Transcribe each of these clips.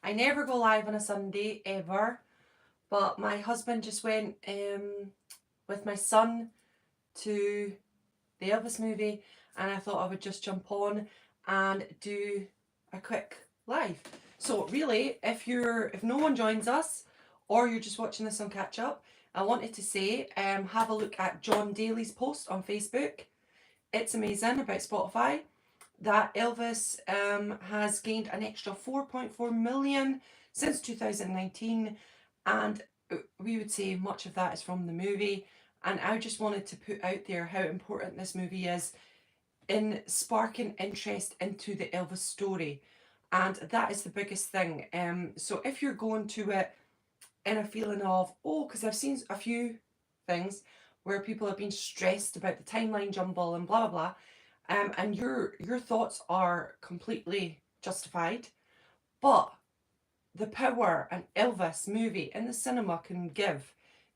I never go live on a Sunday ever, but my husband just went with my son to the Elvis movie, and I thought I would just jump on and do a quick live. So really, if no one joins us, or you're just watching this on catch up, I wanted to say have a look at John Daly's post on Facebook. It's amazing about Spotify that Elvis has gained an extra 4.4 million since 2019, and we would say much of that is from the movie. And I just wanted to put out there how important this movie is in sparking interest into the Elvis story, and that is the biggest thing. So if you're going to it in a feeling of, oh, because I've seen a few things where people have been stressed about the timeline jumble and blah blah blah, and your thoughts are completely justified, but the power an Elvis movie in the cinema can give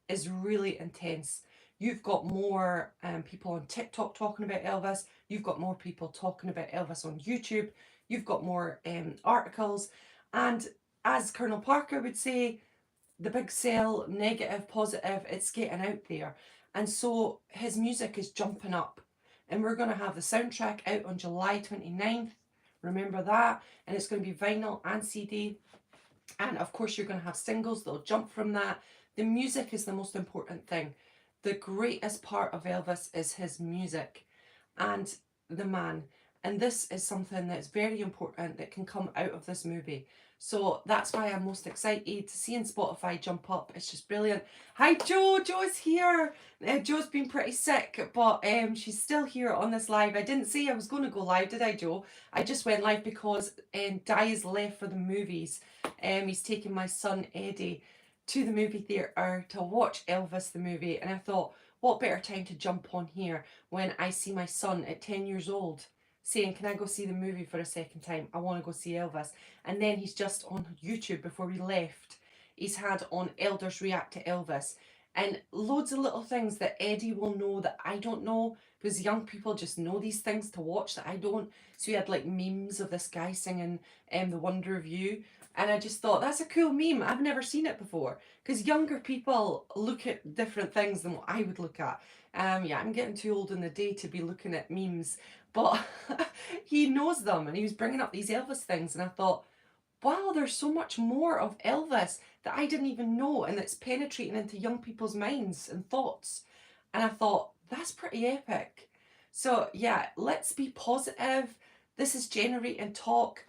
is really intense. You've got more people on TikTok talking about Elvis. You've got more people talking about Elvis on YouTube. You've got more articles. And as Colonel Parker would say, the big sell, negative, positive, it's getting out there. And so his music is jumping up. And we're going to have the soundtrack out on July 29th. Remember that. And it's going to be vinyl and CD. And of course, you're going to have singles that'll jump from that. The music is the most important thing. The greatest part of Elvis is his music and the man. And this is something that's very important that can come out of this movie. So that's why I'm most excited to seeing Spotify jump up. It's just brilliant. Hi Joe, Joe's here. Joe's been pretty sick, but she's still here on this live. I didn't say I was going to go live, did I, Joe? I just went live because Di is left for the movies. He's taking my son Eddie to the movie theatre to watch Elvis the movie, and I thought, what better time to jump on here when I see my son at 10 years old saying, can I go see the movie for a second time? I want to go see Elvis. And then he's just on YouTube before we left. He's had on Elders React to Elvis. And loads of little things that Eddie will know that I don't know, because young people just know these things to watch that I don't. So he had like memes of this guy singing The Wonder of You. And I just thought, that's a cool meme. I've never seen it before. Because younger people look at different things than what I would look at. Yeah, I'm getting too old in the day to be looking at memes. But he knows them, and he was bringing up these Elvis things. And I thought, wow, there's so much more of Elvis that I didn't even know, and it's penetrating into young people's minds and thoughts. And I thought, that's pretty epic. So yeah, let's be positive. This is generating talk.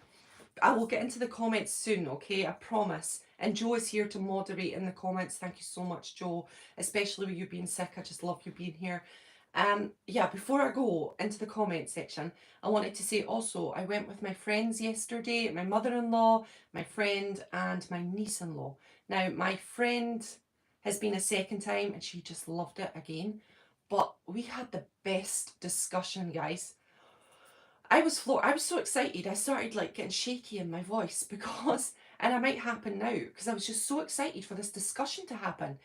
I will get into the comments soon, okay? I promise. And Joe is here to moderate in the comments. Thank you so much, Joe. Especially with you being sick. I just love you being here. Yeah, before I go into the comment section, I wanted to say also, I went with my friends yesterday, my mother-in-law, my friend, and my niece-in-law. Now, my friend has been a second time, and she just loved it again. But we had the best discussion, guys. I was so excited. I started like getting shaky in my voice because, and it might happen now, because I was just so excited for this discussion to happen.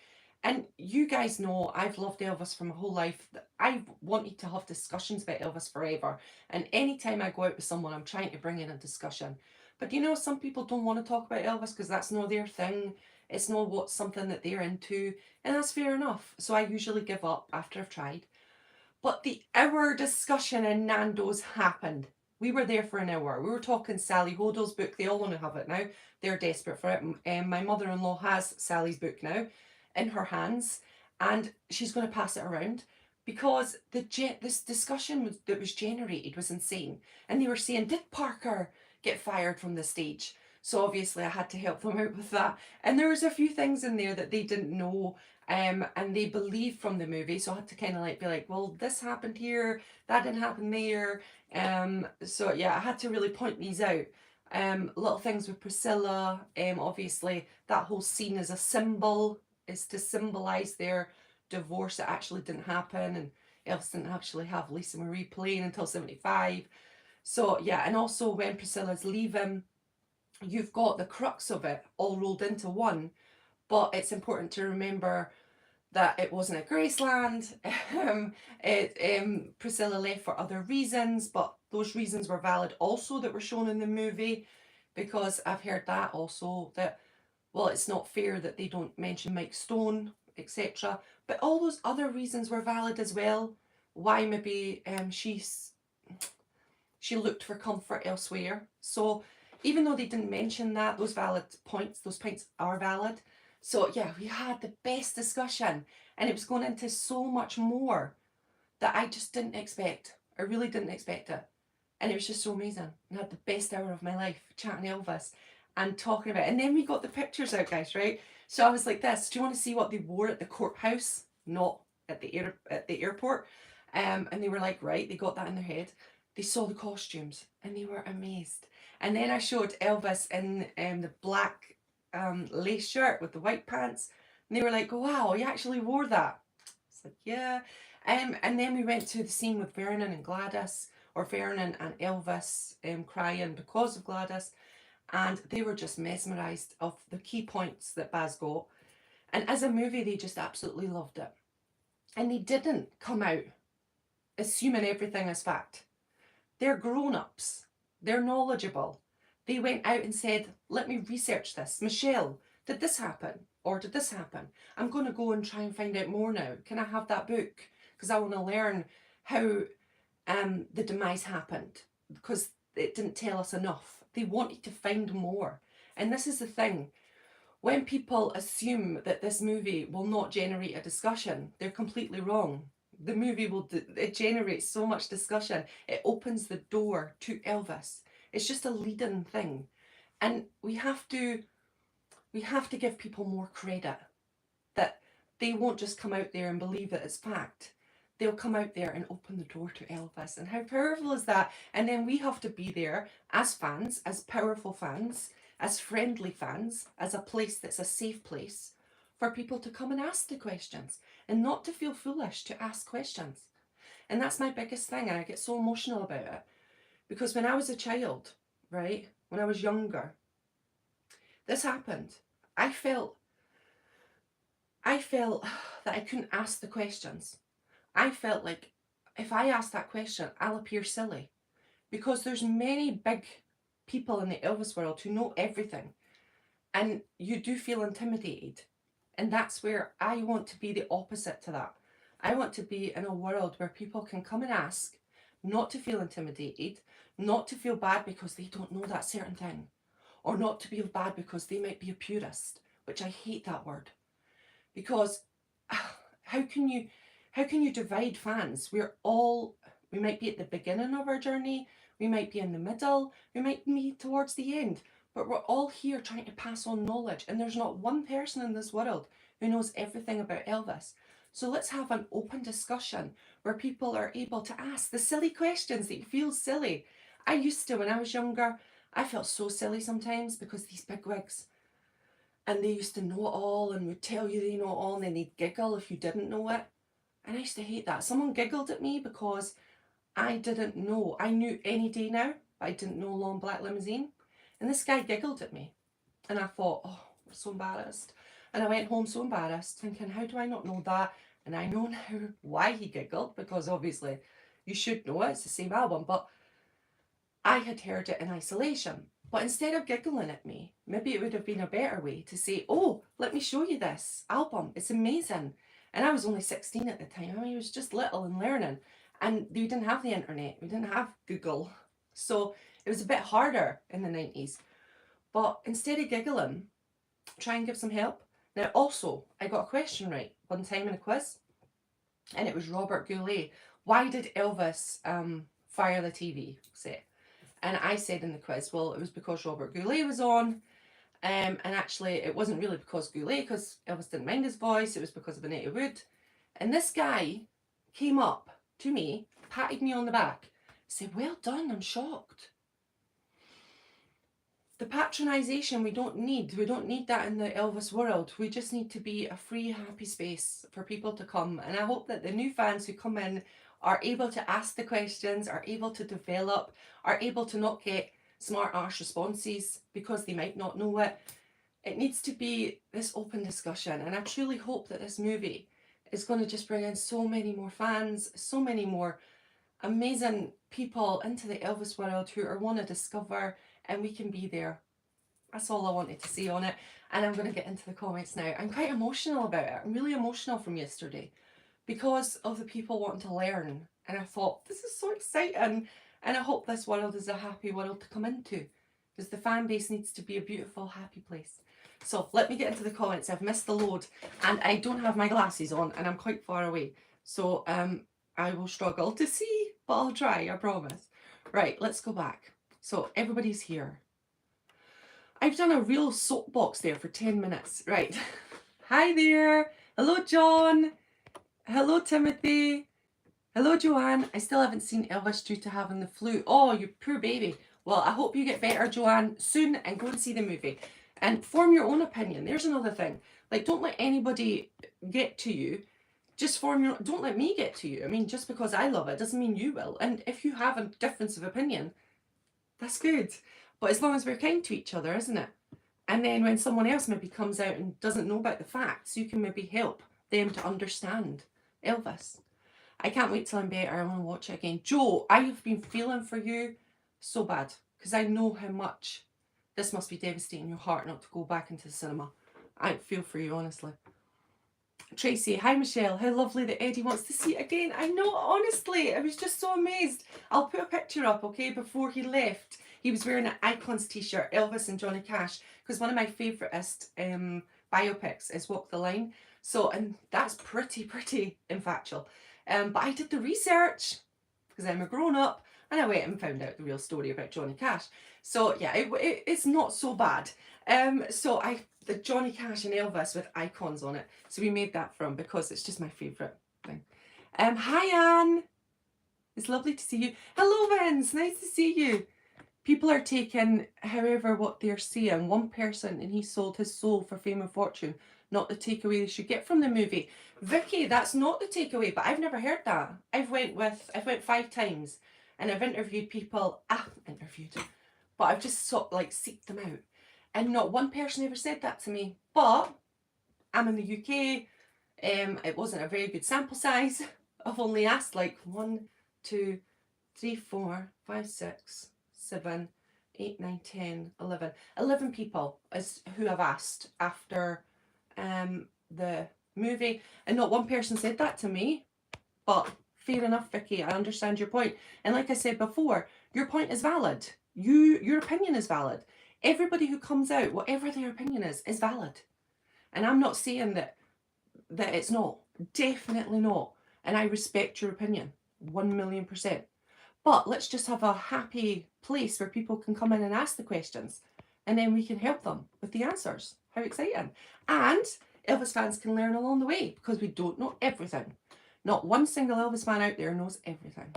And you guys know I've loved Elvis for my whole life. I've wanted to have discussions about Elvis forever. And anytime I go out with someone, I'm trying to bring in a discussion. But you know, some people don't want to talk about Elvis because that's not their thing. It's not what something that they're into. And that's fair enough. So I usually give up after I've tried. But the hour discussion in Nando's happened. We were there for an hour. We were talking Sally Hodell's book. They all want to have it now. They're desperate for it. My mother-in-law has Sally's book now in her hands, and she's going to pass it around because this discussion that was generated was insane. And they were saying, did Parker get fired from the stage? So obviously I had to help them out with that. And there was a few things in there that they didn't know, and they believed from the movie. So I had to kind of like be like, well, this happened here, that didn't happen there. So yeah, I had to really point these out. Little things with Priscilla. Obviously that whole scene is a symbol, is to symbolize their divorce. It actually didn't happen, and Elvis didn't actually have Lisa Marie playing until 75. So yeah, and also when Priscilla's leaving, you've got the crux of it all rolled into one. But it's important to remember that it wasn't at Graceland. Priscilla left for other reasons, but those reasons were valid also that were shown in the movie. because I've heard that also, that, well, it's not fair that they don't mention Mike Stone, etc. But all those other reasons were valid as well. Why maybe she looked for comfort elsewhere. So even though they didn't mention that, those points are valid. So yeah, we had the best discussion, and it was going into so much more that I just didn't expect. I really didn't expect it. And it was just so amazing. I had the best hour of my life chatting Elvis and talking about it. And then we got the pictures out, guys, right? So I was like this, do you want to see what they wore at the courthouse? Not at the airport. And they were like, right, they got that in their head. They saw the costumes and they were amazed. And then I showed Elvis in the black lace shirt with the white pants. And they were like, wow, he actually wore that. It's like, yeah. And then we went to the scene with Vernon and Gladys, or Vernon and Elvis crying because of Gladys, and they were just mesmerised of the key points that Baz got. And as a movie, they just absolutely loved it. And they didn't come out assuming everything as fact. They're grown-ups. They're knowledgeable. They went out and said, let me research this. Michelle, did this happen? Or did this happen? I'm going to go and try and find out more now. Can I have that book? Because I want to learn how the demise happened, because it didn't tell us enough. They wanted to find more. And this is the thing. When people assume that this movie will not generate a discussion, they're completely wrong. The movie it generates so much discussion. It opens the door to Elvis. It's just a lead-in thing. And we have to give people more credit, that they won't just come out there and believe that it's fact. They'll come out there and open the door to Elvis. And how powerful is that? And then we have to be there as fans, as powerful fans, as friendly fans, as a place that's a safe place for people to come and ask the questions, and not to feel foolish to ask questions. And that's my biggest thing, and I get so emotional about it. Because when I was a child, right, when I was younger, this happened. I felt that I couldn't ask the questions. I felt like if I ask that question, I'll appear silly, because there's many big people in the Elvis world who know everything, and you do feel intimidated. And that's where I want to be the opposite to that. I want to be in a world where people can come and ask, not to feel intimidated, not to feel bad because they don't know that certain thing, or not to feel bad because they might be a purist, which I hate that word. Because how can you divide fans? We might be at the beginning of our journey, we might be in the middle, we might be towards the end, but we're all here trying to pass on knowledge, and there's not one person in this world who knows everything about Elvis. So let's have an open discussion where people are able to ask the silly questions that you feel silly. I used to, when I was younger, I felt so silly sometimes because these bigwigs, and they used to know it all and would tell you they know it all, and then they'd giggle if you didn't know it. And I used to hate that. Someone giggled at me because I didn't know. I knew any day now, but I didn't know Long Black Limousine. And this guy giggled at me. And I thought, oh, I'm so embarrassed. And I went home so embarrassed, thinking, how do I not know that? And I know now why he giggled, because obviously you should know it. It's the same album. But I had heard it in isolation. But instead of giggling at me, maybe it would have been a better way to say, oh, let me show you this album. It's amazing. And I was only 16 at the time. I mean, I was just little and learning. And we didn't have the internet. We didn't have Google. So it was a bit harder in the 90s. But instead of giggling, try and give some help. Now, also, I got a question right one time in a quiz. And it was Robert Goulet. Why did Elvis fire the TV set? And I said in the quiz, well, it was because Robert Goulet was on. And actually, it wasn't really because Goulet, because Elvis didn't mind his voice. It was because of Annette Wood. And this guy came up to me, patted me on the back, said, well done, I'm shocked. The patronisation we don't need. We don't need that in the Elvis world. We just need to be a free, happy space for people to come. And I hope that the new fans who come in are able to ask the questions, are able to develop, are able to not get smart arse responses because they might not know it. It needs to be this open discussion, and I truly hope that this movie is going to just bring in so many more fans, so many more amazing people into the Elvis world who are want to discover, and we can be there That's all I wanted to say on it. And I'm going to get into the comments now. I'm quite emotional about it. I'm really emotional from yesterday because of the people wanting to learn. And I thought, this is so exciting. And I hope this world is a happy world to come into, because the fan base needs to be a beautiful, happy place. So let me get into the comments. I've missed the load and I don't have my glasses on and I'm quite far away. So I will struggle to see, but I'll try, I promise. Right, let's go back. So everybody's here. I've done a real soapbox there for 10 minutes. Right. Hi there. Hello, John. Hello, Timothy. Hello, Joanne. I still haven't seen Elvis due to having the flu. Oh, you poor baby. Well, I hope you get better, Joanne, soon and go and see the movie. And form your own opinion. There's another thing. Like, don't let anybody get to you. Just form your own. Don't let me get to you. I mean, just because I love it doesn't mean you will. And if you have a difference of opinion, that's good. But as long as we're kind to each other, isn't it? And then when someone else maybe comes out and doesn't know about the facts, you can maybe help them to understand Elvis. I can't wait till I'm better. I want to watch it again. Joe, I have been feeling for you so bad because I know how much this must be devastating your heart not to go back into the cinema. I feel for you, honestly. Tracy, hi Michelle. How lovely that Eddie wants to see it again. I know, honestly, I was just so amazed. I'll put a picture up, okay, before he left. He was wearing an Icons t-shirt, Elvis and Johnny Cash, because one of my favouriteest biopics is Walk the Line. So, and that's pretty infactual. But I did the research because I'm a grown-up and I went and found out the real story about Johnny Cash. So yeah, it's not so bad. So the Johnny Cash and Elvis with icons on it. So we made that from, because it's just my favourite thing. Hi Anne. It's lovely to see you. Hello Vince, nice to see you. People are taking, however, what they're saying. One person and he sold his soul for fame and fortune, not the takeaway they should get from the movie. Vicky, that's not the takeaway, but I've never heard that. I've went 5 times and I've interviewed people. But I've just sort of like seeked them out. And not one person ever said that to me. But I'm in the UK. It wasn't a very good sample size. I've only asked like 1, 2, 3, 4, 5, 6, 7, 8, 9, 10, 11. 11 people is who I've asked after the movie. And not one person said that to me. But fair enough, Vicky. I understand your point. And like I said before, your point is valid. Your opinion is valid. Everybody who comes out, whatever their opinion is valid. And I'm not saying that it's not. Definitely not. And I respect your opinion, 1,000,000%. But let's just have a happy place where people can come in and ask the questions, and then we can help them with the answers. How exciting. And Elvis fans can learn along the way, because we don't know everything. Not one single Elvis fan out there knows everything.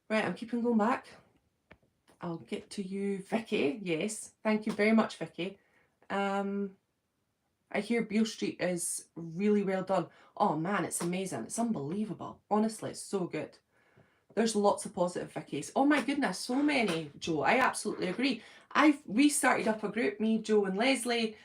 Right, I'm keeping going back. I'll get to you, Vicky. Yes, thank you very much, Vicky. I hear Beale Street is really well done. Oh man, it's amazing. It's unbelievable. Honestly, it's so good. There's lots of positive Vickies. Oh my goodness, so many, Joe. I absolutely agree. We started up a group, me, Joe and Leslie,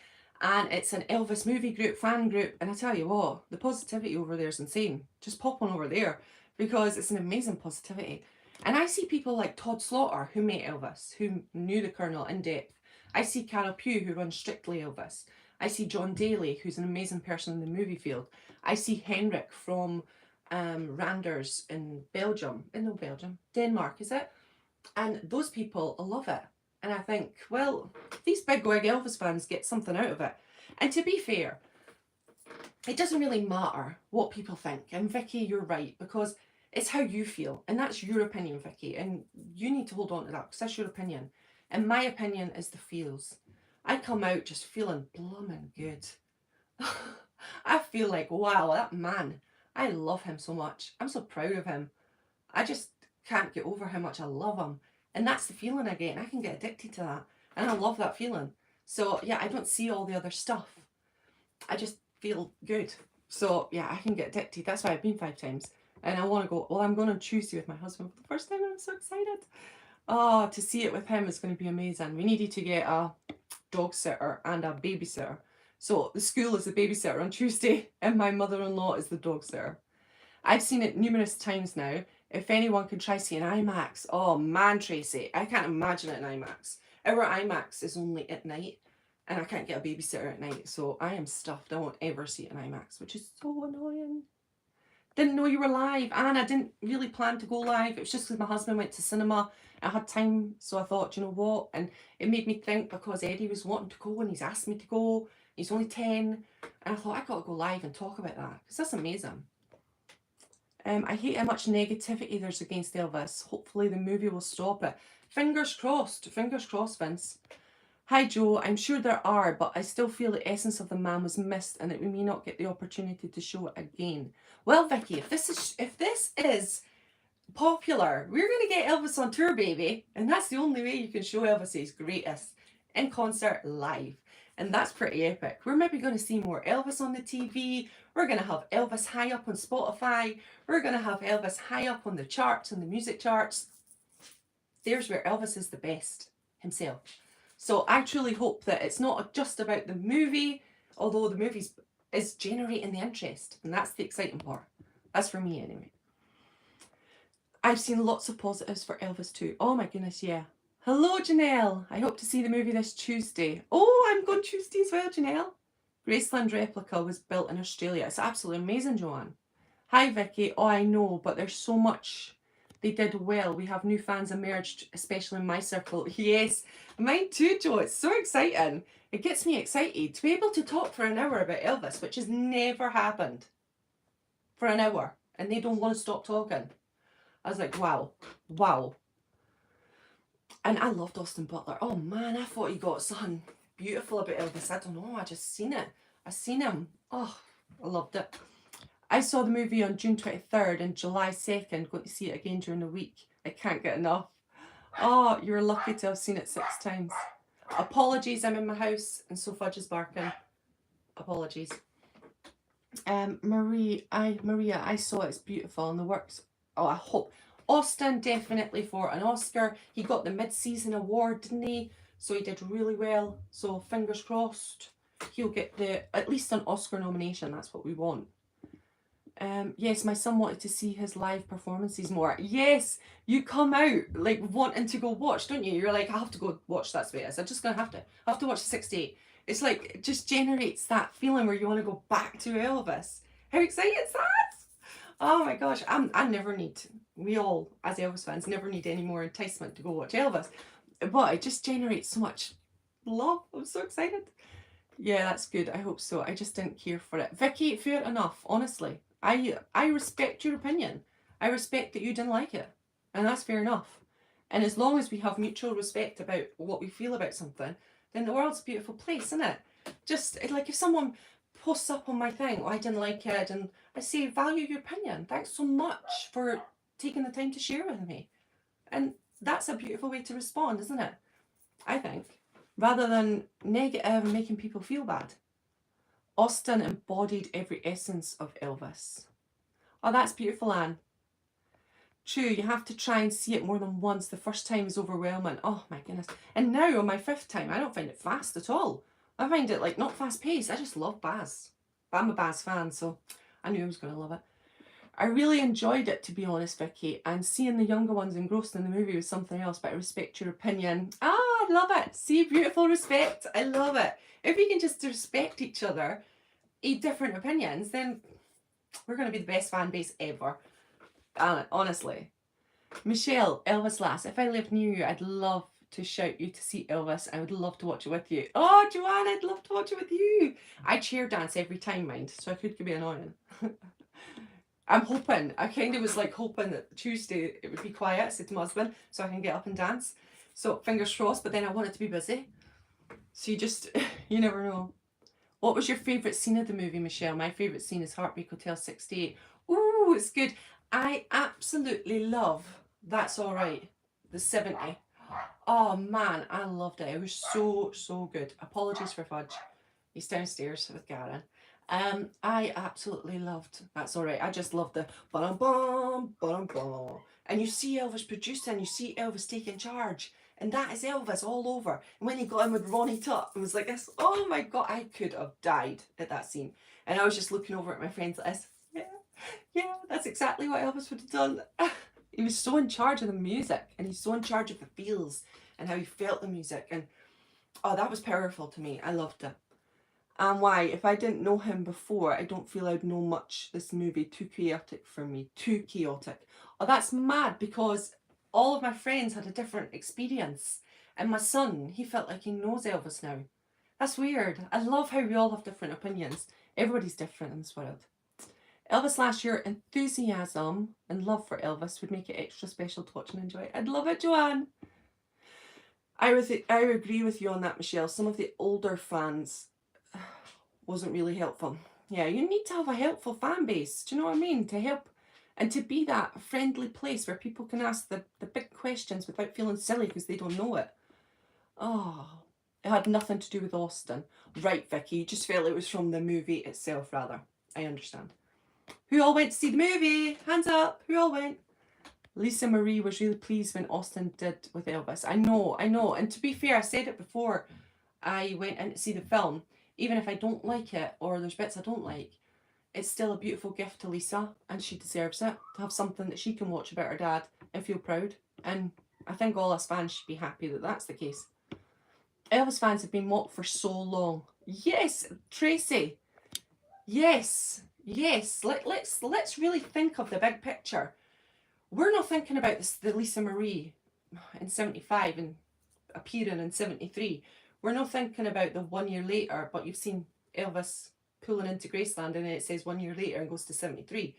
and it's an Elvis movie group, fan group, and I tell you what, the positivity over there is insane. Just pop on over there, because it's an amazing positivity. And I see people like Todd Slaughter, who met Elvis, who knew the Colonel in depth. I see Carol Pugh, who runs Strictly Elvis. I see John Daly, who's an amazing person in the movie field. I see Henrik from Randers in Denmark, is it? And those people love it. And I think, well, these bigwig Elvis fans get something out of it. And to be fair, it doesn't really matter what people think. And Vicky, you're right, because it's how you feel. And that's your opinion, Vicky. And you need to hold on to that, because that's your opinion. And my opinion is the feels. I come out just feeling blooming good. I feel like, wow, that man, I love him so much. I'm so proud of him. I just can't get over how much I love him. And that's the feeling I get. And I can get addicted to that. And I love that feeling. So yeah, I don't see all the other stuff. I just feel good. So yeah, I can get addicted. That's why I've been 5 times. And I want to go. Well, I'm going on Tuesday with my husband for the first time, and I'm so excited. Oh, to see it with him is going to be amazing. We needed to get a dog sitter and a babysitter. So the school is the babysitter on Tuesday, and my mother-in-law is the dog sitter. I've seen it numerous times now. If anyone can try seeing IMAX, oh man, Tracy, I can't imagine it in IMAX. Our IMAX is only at night, and I can't get a babysitter at night, so I am stuffed. I won't ever see it in IMAX, which is so annoying. Didn't know you were live, and I didn't really plan to go live. It was just because my husband went to cinema. I had time, so I thought, you know what? And it made me think, because Eddie was wanting to go and he's asked me to go. He's only 10, and I thought I got to go live and talk about that because that's amazing. I hate how much negativity there's against Elvis. Hopefully the movie will stop it. Fingers crossed, Vince. Hi Joe, I'm sure there are, but I still feel the essence of the man was missed and that we may not get the opportunity to show it again. Well, Vicky, if this is popular, we're going to get Elvis on tour, baby. And that's the only way you can show Elvis's greatest, in concert live. And that's pretty epic. We're maybe going to see more Elvis on the TV. We're going to have Elvis high up on Spotify. We're going to have Elvis high up on the charts, on the music charts. There's where Elvis is the best himself. So I truly hope that it's not just about the movie, although the movie is generating the interest. And that's the exciting part. That's for me anyway. I've seen lots of positives for Elvis too. Oh my goodness, yeah. Hello, Janelle. I hope to see the movie this Tuesday. Oh, I'm going Tuesday as well, Janelle. Graceland replica was built in Australia. It's absolutely amazing, Joanne. Hi, Vicky. Oh, I know, but there's so much they did well. We have new fans emerged, especially in my circle. Yes, mine too, Joe. It's so exciting. It gets me excited to be able to talk for an hour about Elvis, which has never happened. For an hour. And they don't want to stop talking. I was like, wow. And I loved Austin Butler. Oh man, I thought he got something beautiful about Elvis. I don't know, I just seen it. I seen him. Oh, I loved it. I saw the movie on June 23rd and July 2nd. Going to see it again during the week. I can't get enough. Oh, you're lucky to have seen it 6 times. Apologies, I'm in my house and so Fudge is barking. Apologies. Maria, I saw it. It's beautiful and the works. Oh, I hope. Austin definitely for an Oscar. He got the mid-season award, didn't he? So he did really well. So fingers crossed he'll get at least an Oscar nomination. That's what we want. Yes, my son wanted to see his live performances more. Yes, you come out like wanting to go watch, don't you? You're like, I have to go watch That's What It Is. I'm just gonna have to watch 68. It's like it just generates that feeling where you want to go back to Elvis. How exciting is that? Oh my gosh, I never need, we all as Elvis fans never need any more enticement to go watch Elvis, but it just generates so much love. I'm so excited. Yeah, that's good. I hope so. I just didn't care for it. Vicky, fair enough. Honestly, I respect your opinion. I respect that you didn't like it, and that's fair enough. And as long as we have mutual respect about what we feel about something, then the world's a beautiful place, isn't it? Just like if someone posts up on my thing, oh, I didn't like it, and I say, value your opinion. Thanks so much for taking the time to share with me. And that's a beautiful way to respond, isn't it? I think. Rather than negative and making people feel bad. Austin embodied every essence of Elvis. Oh, that's beautiful, Anne. True, you have to try and see it more than once. The first time is overwhelming. Oh my goodness. And now on my 5th time, I don't find it fast at all. I find it like not fast paced. I just love Baz. But I'm a Baz fan, so I knew I was going to love it. I really enjoyed it, to be honest, Vicky, and seeing the younger ones engrossed in the movie was something else, but I respect your opinion. Ah, I love it. See, beautiful respect. I love it. If we can just respect each other, different opinions, then we're going to be the best fan base ever. Honestly. Michelle, Elvis lass, if I lived near you, I'd love to shout you to see Elvis. I would love to watch it with you. Oh, Joanne, I'd love to watch it with you. I chair dance every time, mind, so I could be annoying. I'm hoping, I kind of was like hoping that Tuesday it would be quiet, I said to my husband, so I can get up and dance. So fingers crossed, but then I want it to be busy. So you never know. What was your favourite scene of the movie, Michelle? My favourite scene is Heartbreak Hotel 68. Ooh, it's good. I absolutely love That's Alright, the 70. Oh man, I loved it. It was so good. Apologies for Fudge. He's downstairs with Garen. I absolutely loved That's Alright. I just loved the bum bum bum bum. And you see Elvis producing, you see Elvis taking charge. And that is Elvis all over. And when he got in with Ronnie Tutt and was like this, oh my god, I could have died at that scene. And I was just looking over at my friends like this. Yeah, that's exactly what Elvis would have done. He was so in charge of the music and he's so in charge of the feels and how he felt the music. And oh, that was powerful to me. I loved it. And why? If I didn't know him before, I don't feel I'd know much this movie. Too chaotic for me. Too chaotic. Oh, that's mad, because all of my friends had a different experience. And my son, he felt like he knows Elvis now. That's weird. I love how we all have different opinions. Everybody's different in this world. Elvis last year, enthusiasm and love for Elvis would make it extra special to watch and enjoy. I'd love it, Joanne. I agree with you on that, Michelle. Some of the older fans wasn't really helpful. Yeah, you need to have a helpful fan base. Do you know what I mean? To help and to be that friendly place where people can ask the big questions without feeling silly because they don't know it. Oh, it had nothing to do with Austin. Right, Vicky, you just felt it was from the movie itself, rather. I understand. Who all went to see the movie? Hands up. Who all went? Lisa Marie was really pleased when Austin did with Elvis. I know. And to be fair, I said it before I went in to see the film. Even if I don't like it, or there's bits I don't like, it's still a beautiful gift to Lisa, and she deserves it, to have something that she can watch about her dad and feel proud. And I think all us fans should be happy that that's the case. Elvis fans have been mocked for so long. Yes, Tracy. Yes. Let's really think of the big picture. We're not thinking about this, the Lisa Marie in 75 and appearing in 73. We're not thinking about the 1 year later, but you've seen Elvis pulling into Graceland and then it says 1 year later and goes to 73.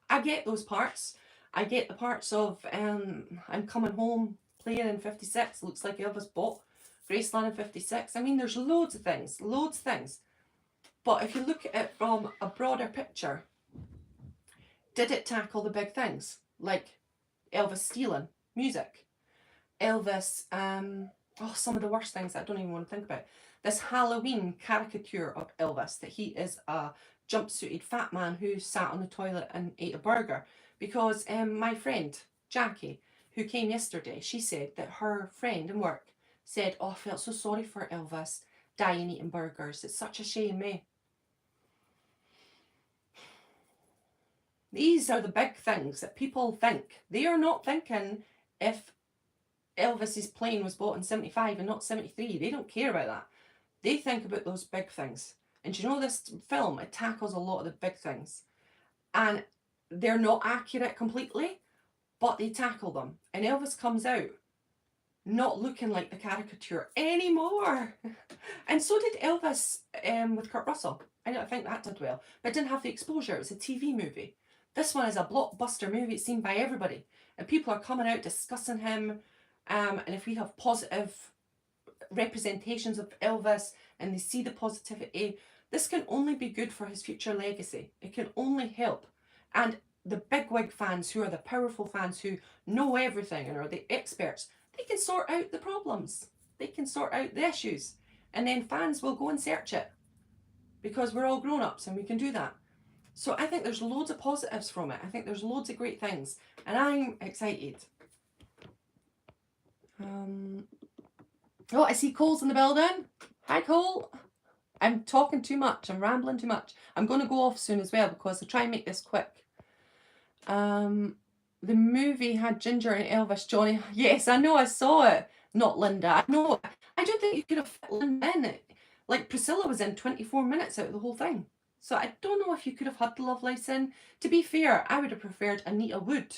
I get those parts. I get the parts of I'm coming home playing in 56. Looks like Elvis bought Graceland in 56. I mean, there's loads of things. But if you look at it from a broader picture, did it tackle the big things? Like Elvis stealing music? Elvis, some of the worst things that I don't even want to think about. This Halloween caricature of Elvis, that he is a jumpsuited fat man who sat on the toilet and ate a burger. Because my friend, Jackie, who came yesterday, she said that her friend in work said, oh, I felt so sorry for Elvis dying eating burgers. It's such a shame, eh? These are the big things that people think. They are not thinking if Elvis's plane was bought in 75 and not 73. They don't care about that. They think about those big things. And you know, this film, it tackles a lot of the big things. And they're not accurate completely, but they tackle them. And Elvis comes out not looking like the caricature anymore. And so did Elvis with Kurt Russell. I don't think that did well. But it didn't have the exposure. It was a TV movie. This one is a blockbuster movie. It's seen by everybody. And people are coming out discussing him. And if we have positive representations of Elvis and they see the positivity, this can only be good for his future legacy. It can only help. And the bigwig fans, who are the powerful fans who know everything and are the experts, they can sort out the problems. They can sort out the issues. And then fans will go and search it, because we're all grown-ups and we can do that. So I think there's loads of positives from it. I think there's loads of great things. And I'm excited. Oh, I see Cole's in the building. Hi, Cole. I'm talking too much. I'm rambling too much. I'm going to go off soon as well, because I'll try and make this quick. The movie had Ginger and Elvis, Johnny. Yes, I know, I saw it. Not Linda. I know. I don't think you could have fit Linda in it. Like, Priscilla was in 24 minutes out of the whole thing. So I don't know if you could have had the love lives in. To be fair, I would have preferred Anita Wood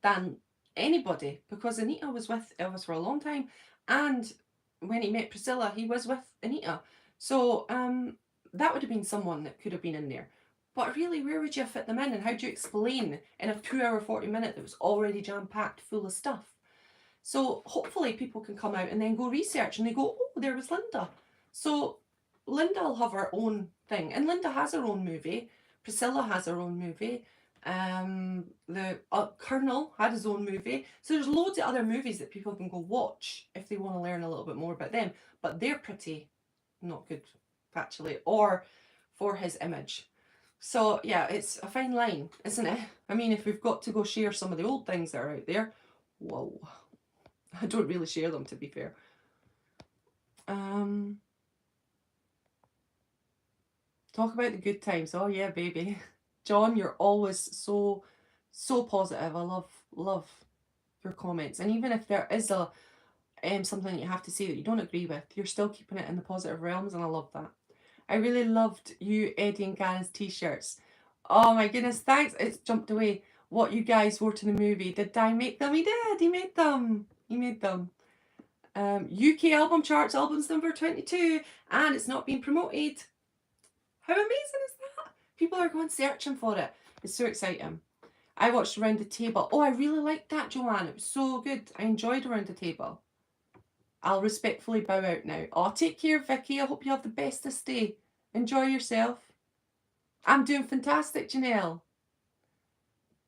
than anybody, because Anita was with Elvis for a long time, and when he met Priscilla, he was with Anita. So that would have been someone that could have been in there. But really, where would you fit them in, and how do you explain in a 2-hour 40-minute that was already jam-packed full of stuff? So hopefully people can come out and then go research and they go, oh, there was Linda. So Linda will have her own thing, and Linda has her own movie. Priscilla has her own movie. The Colonel had his own movie. So there's loads of other movies that people can go watch if they want to learn a little bit more about them. But they're pretty not good, actually, or for his image. So yeah, it's a fine line, isn't it? I mean, if we've got to go share some of the old things that are out there, whoa. I don't really share them, to be fair. Talk about the good times. Oh yeah, baby. John, you're always so positive. I love your comments. And even if there is something that you have to say that you don't agree with, you're still keeping it in the positive realms, and I love that. I really loved you, Eddie and Gannon's t-shirts. Oh my goodness, thanks. It's jumped away. What you guys wore to the movie. Did Di make them? He did. He made them. He made them. UK album charts, albums number 22, and it's not being promoted. How amazing is that? People are going searching for it. It's so exciting. I watched Around the Table. Oh, I really liked that, Joanne. It was so good. I enjoyed Around the Table. I'll respectfully bow out now. Oh, take care, Vicky. I hope you have the bestest day. Enjoy yourself. I'm doing fantastic, Janelle.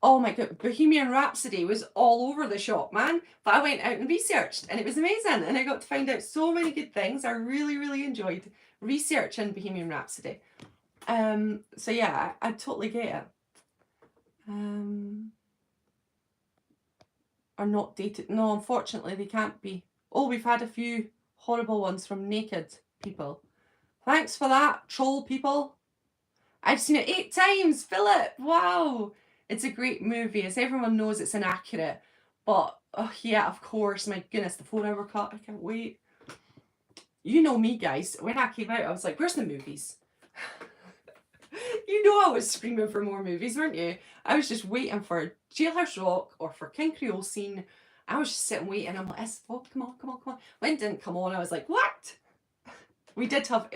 Oh my god, Bohemian Rhapsody was all over the shop, man. But I went out and researched, and it was amazing. And I got to find out so many good things. I really, really enjoyed researching Bohemian Rhapsody. So yeah, I totally get it. Are not dated. No, unfortunately they can't be. Oh, we've had a few horrible ones from naked people. Thanks for that, troll people. I've seen it 8 times, Philip. Wow. It's a great movie. As everyone knows, it's inaccurate. But, oh yeah, of course. My goodness, the 4-hour cut. I can't wait. You know me, guys. When I came out, I was like, where's the movies? You know I was screaming for more movies, weren't you? I was just waiting for Jailhouse Rock or for King Creole Scene. I was just sitting waiting. I'm like, oh, come on, come on, come on. When it didn't come on, I was like, what? We did have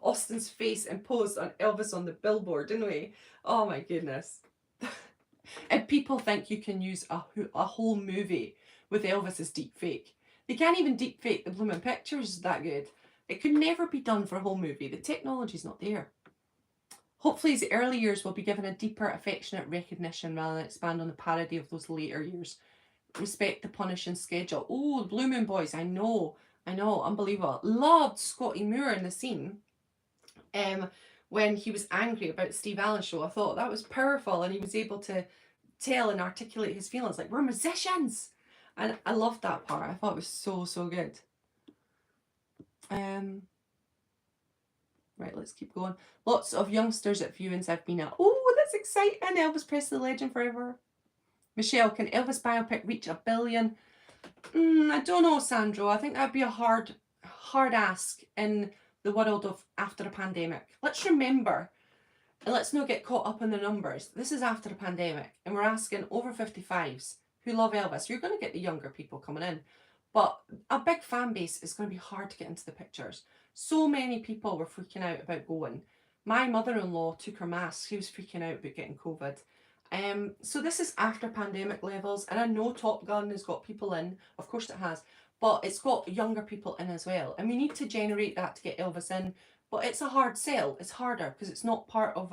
Austin's face imposed on Elvis on the billboard, didn't we? Oh my goodness. And people think you can use a whole movie with Elvis as deep fake. They can't even deep fake the blooming pictures that good. It could never be done for a whole movie. The technology's not there. Hopefully his early years will be given a deeper, affectionate recognition rather than expand on the parody of those later years. Respect the punishing schedule. Oh, the Blue Moon Boys, I know, unbelievable. Loved Scotty Moore in the scene. When he was angry about Steve Allen's show, I thought that was powerful, and he was able to tell and articulate his feelings like, we're musicians. And I loved that part. I thought it was so, so good. Right, let's keep going. Lots of youngsters at viewings I've been at. Oh, that's exciting. Elvis Presley legend forever. Michelle, can Elvis biopic reach 1 billion? I don't know, Sandro. I think that'd be a hard ask in the world of after a pandemic. Let's remember, and let's not get caught up in the numbers. This is after a pandemic, and we're asking over 55s who love Elvis. You're going to get the younger people coming in, but a big fan base is going to be hard to get into the pictures. So many people were freaking out about going. My mother-in-law took her mask. She was freaking out about getting COVID. So this is after pandemic levels, and I know Top Gun has got people in, of course it has, but it's got younger people in as well, and we need to generate that to get Elvis in. But it's a hard sell. It's harder because it's not part of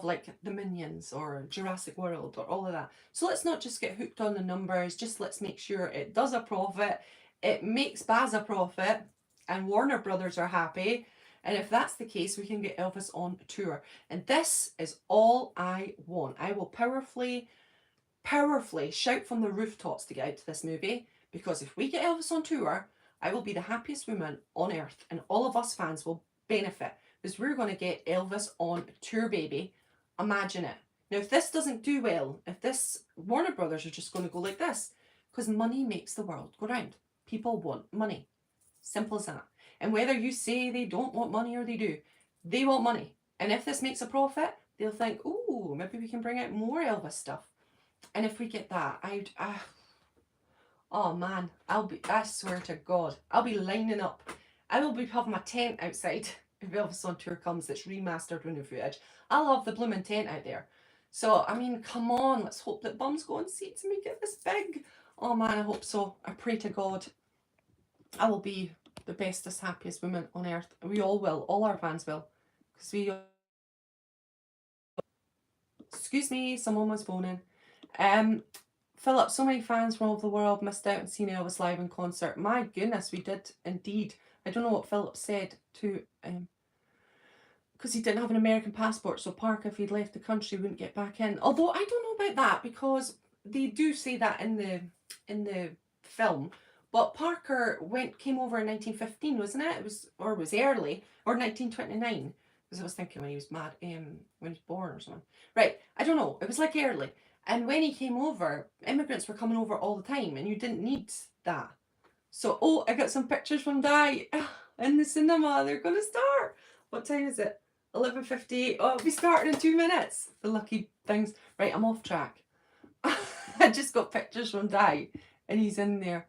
like the Minions or Jurassic World or all of that. So let's not just get hooked on the numbers. Just let's make sure it does a profit, it makes Baz a profit, and Warner Brothers are happy. And if that's the case, we can get Elvis on tour. And this is all I want. I will powerfully shout from the rooftops to get out to this movie, because if we get Elvis on tour, I will be the happiest woman on earth, and all of us fans will benefit, because we're going to get Elvis on tour, baby. Imagine it. Now, if this doesn't do well, if this Warner Brothers are just going to go like this, because money makes the world go round. People want money. Simple as that. And whether you say they don't want money or they do, they want money. And if this makes a profit, they'll think, oh, maybe we can bring out more Elvis stuff. And if we get that, oh man, I swear to God, I'll be lining up. I will be having my tent outside if Elvis on tour comes that's remastered with new footage. I'll have the blooming tent out there. So, I mean, come on, let's hope that bums go on seats and we get this big. Oh man, I hope so. I pray to God I will be the bestest, happiest woman on earth. We all will. All our fans will. Because we... Excuse me, someone was phoning. Philip, so many fans from all over the world missed out on seeing Elvis live in concert. My goodness, we did indeed. I don't know what Philip said to... because he didn't have an American passport, so Parker, if he'd left the country, wouldn't get back in. Although, I don't know about that, because they do say that in the film. But Parker came over in 1915, wasn't it? It was early, or 1929. Because I was thinking when he was when he was born or something. Right, I don't know. It was like early. And when he came over, immigrants were coming over all the time, and you didn't need that. So, oh, I got some pictures from Di in the cinema. They're going to start. What time is it? 11:58. Oh, it'll be starting in 2 minutes. The lucky things. Right, I'm off track. I just got pictures from Di and he's in there.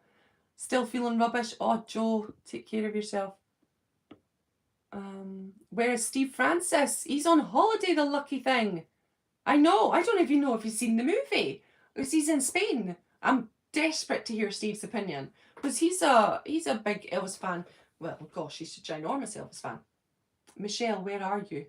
Still feeling rubbish? Oh, Joe, take care of yourself. Where is Steve Francis? He's on holiday, the lucky thing. I know. I don't even know if he's seen the movie. Because he's in Spain. I'm desperate to hear Steve's opinion. Because he's a big Elvis fan. Well, gosh, he's a ginormous Elvis fan. Michelle, where are you?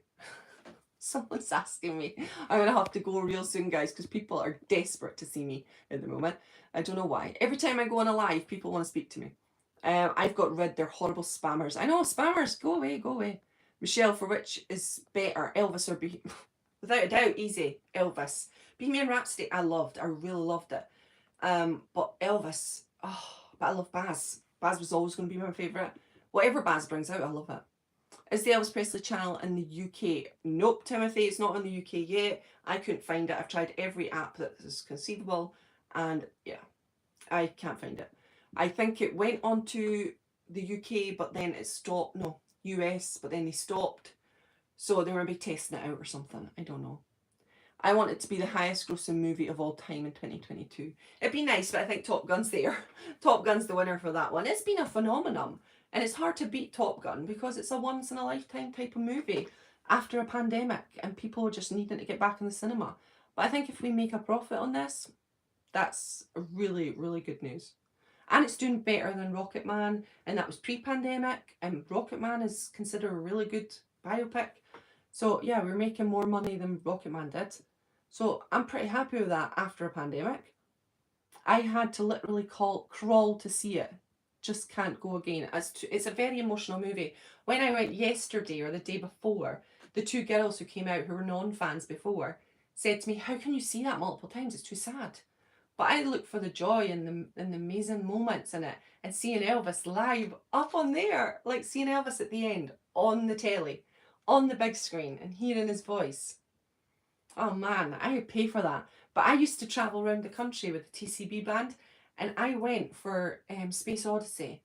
Someone's asking me. I'm going to have to go real soon, guys, because people are desperate to see me at the moment. I don't know why. Every time I go on a live, people want to speak to me. I've got rid. They're horrible spammers. I know, spammers. Go away, go away. Michelle, for which is better, Elvis or without a doubt, easy, Elvis. Bohemian Rhapsody, I loved. I really loved it. But Elvis, oh, but I love Baz. Baz was always going to be my favourite. Whatever Baz brings out, I love it. Is the Elvis Presley channel in the UK? Nope, Timothy, it's not in the UK yet. I couldn't find it. I've tried every app that is conceivable, and yeah, I can't find it. I think it went on to the UK, but then it stopped. No, US, but then they stopped. So they were maybe testing it out or something. I don't know. I want it to be the highest grossing movie of all time in 2022. It'd be nice, but I think Top Gun's there. Top Gun's the winner for that one. It's been a phenomenon. And it's hard to beat Top Gun because it's a once in a lifetime type of movie after a pandemic and people are just needing to get back in the cinema. But I think if we make a profit on this, that's really, really good news. And it's doing better than Rocket Man, and that was pre-pandemic, and Rocket Man is considered a really good biopic. So yeah, we're making more money than Rocket Man did. So I'm pretty happy with that after a pandemic. I had to literally crawl to see it. Just can't go again. It's a very emotional movie. When I went yesterday or the day before, the two girls who came out who were non-fans before said to me, "How can you see that multiple times? It's too sad." But I look for the joy and the amazing moments in it, and seeing Elvis live up on there, like seeing Elvis at the end on the telly, on the big screen, and hearing his voice. Oh man, I would pay for that. But I used to travel around the country with the TCB band, and I went for Space Odyssey,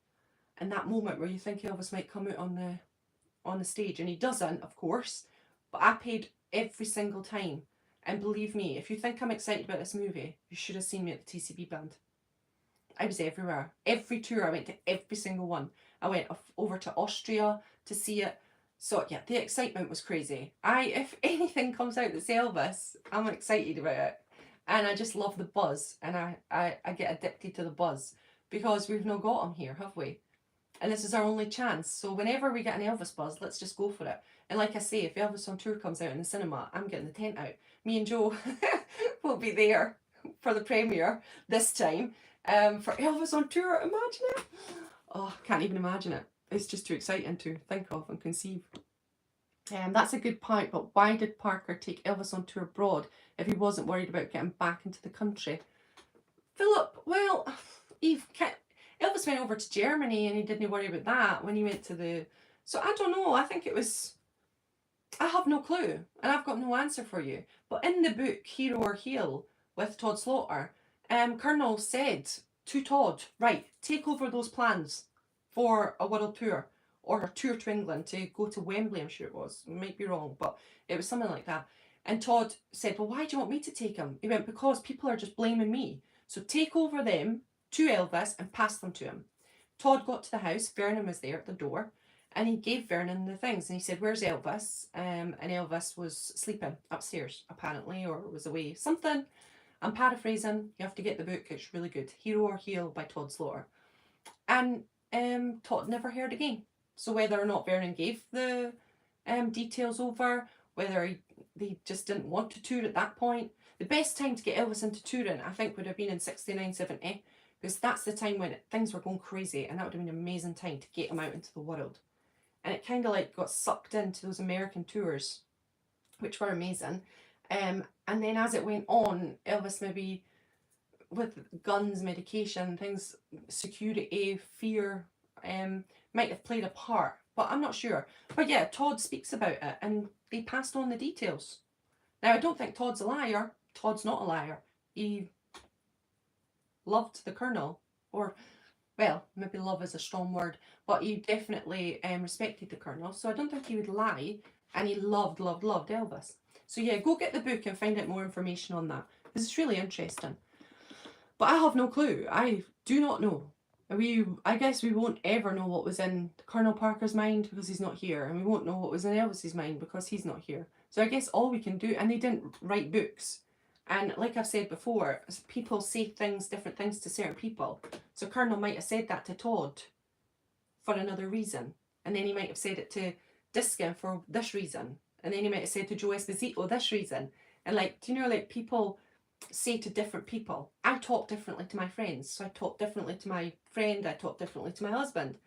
and that moment where you think Elvis might come out on the stage, and he doesn't, of course. But I paid every single time, and believe me, if you think I'm excited about this movie, you should have seen me at the TCB band. I was everywhere. Every tour, I went to every single one. I went over to Austria to see it. So yeah, the excitement was crazy. If anything comes out that's Elvis, I'm excited about it. And I just love the buzz, and I get addicted to the buzz because we've not got him here, have we? And this is our only chance. So whenever we get an Elvis buzz, let's just go for it. And like I say, if Elvis on Tour comes out in the cinema, I'm getting the tent out. Me and Joe will be there for the premiere this time. For Elvis on Tour, imagine it. Oh, can't even imagine it. It's just too exciting to think of and conceive. That's a good point, but why did Parker take Elvis on tour abroad if he wasn't worried about getting back into the country? Philip, well, Elvis went over to Germany and he didn't worry about that when he went to the... So I don't know, I think it was... I have no clue, and I've got no answer for you. But in the book, Hero or Heel, with Todd Slaughter, Colonel said to Todd, right, take over those plans for a world tour, or a tour to England to go to Wembley, I'm sure it was. Might be wrong, but it was something like that. And Todd said, well, why do you want me to take him? He went, because people are just blaming me. So take over them to Elvis and pass them to him. Todd got to the house, Vernon was there at the door, and he gave Vernon the things, and he said, where's Elvis? And Elvis was sleeping upstairs, apparently, or was away. Something. I'm paraphrasing. You have to get the book. It's really good. Hero or Heel by Todd Slaughter. And Todd never heard again. So whether or not Vernon gave the details over, whether they just didn't want to tour at that point. The best time to get Elvis into touring, I think, would have been in 69, 70, because that's the time when things were going crazy, and that would have been an amazing time to get him out into the world. And it kind of like got sucked into those American tours, which were amazing. And then as it went on, Elvis maybe with guns, medication, things, security, fear, might have played a part, but I'm not sure. But yeah, Todd speaks about it, and they passed on the details. Now, I don't think Todd's a liar. Todd's not a liar. He loved the Colonel, or well, maybe love is a strong word, but he definitely respected the Colonel. So I don't think he would lie. And he loved Elvis. So yeah, go get the book and find out more information on that. This is really interesting. But I have no clue. I do not know. I guess we won't ever know what was in Colonel Parker's mind because he's not here, and we won't know what was in Elvis's mind because he's not here. So I guess all we can do, and they didn't write books, and like I've said before, people say different things to certain people. So Colonel might have said that to Todd for another reason, and then he might have said it to Diskin for this reason, and then he might have said to Joe Esposito this reason, and like, do you know, like people say to different people. I talk differently to my friends, so I talk differently to my friend, I talk differently to my husband.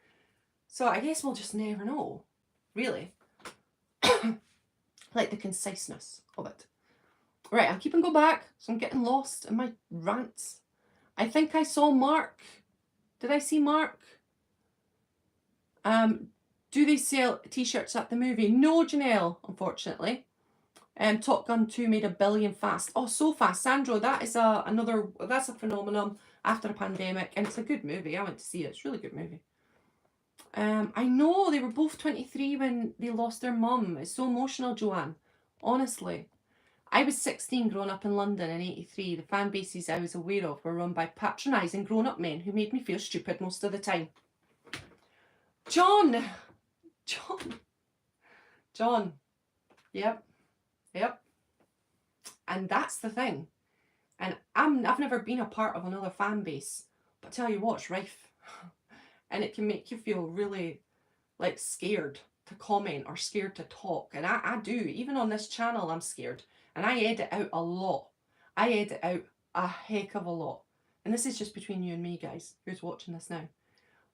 So I guess we'll just never know, really. Like the conciseness of it. Right, I'm keeping go back, so I'm getting lost in my rants. I think I saw Mark. Did I see Mark? Do they sell t-shirts at the movie? No, Janelle, unfortunately. Top Gun 2 made $1 billion fast. Oh, so fast. Sandro, that is that's a phenomenon after a pandemic, and it's a good movie. I went to see it. It's a really good movie. I know they were both 23 when they lost their mum. It's so emotional, Joanne. Honestly. I was 16 growing up in London in 83. The fan bases I was aware of were run by patronising grown-up men who made me feel stupid most of the time. John. Yep. And that's the thing. And I've never been a part of another fan base, but I tell you what, it's rife. And it can make you feel really like scared to comment or scared to talk. And I do. Even on this channel, I'm scared. And I edit out a lot. I edit out a heck of a lot. And this is just between you and me, guys, who's watching this now.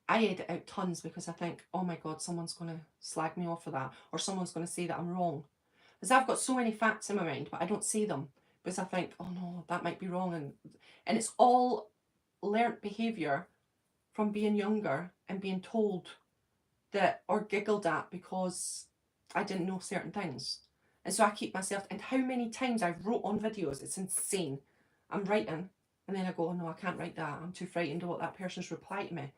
I edit out tons because I think, oh my God, someone's going to slag me off for that. Or someone's going to say that I'm wrong. Because I've got so many facts in my mind, but I don't say them. Because I think, oh no, that might be wrong. And it's all learnt behaviour from being younger and being told that, or giggled at because I didn't know certain things. And so I keep myself, and how many times I've wrote on videos, it's insane. I'm writing, and then I go, oh no, I can't write that. I'm too frightened of what that person's reply to me.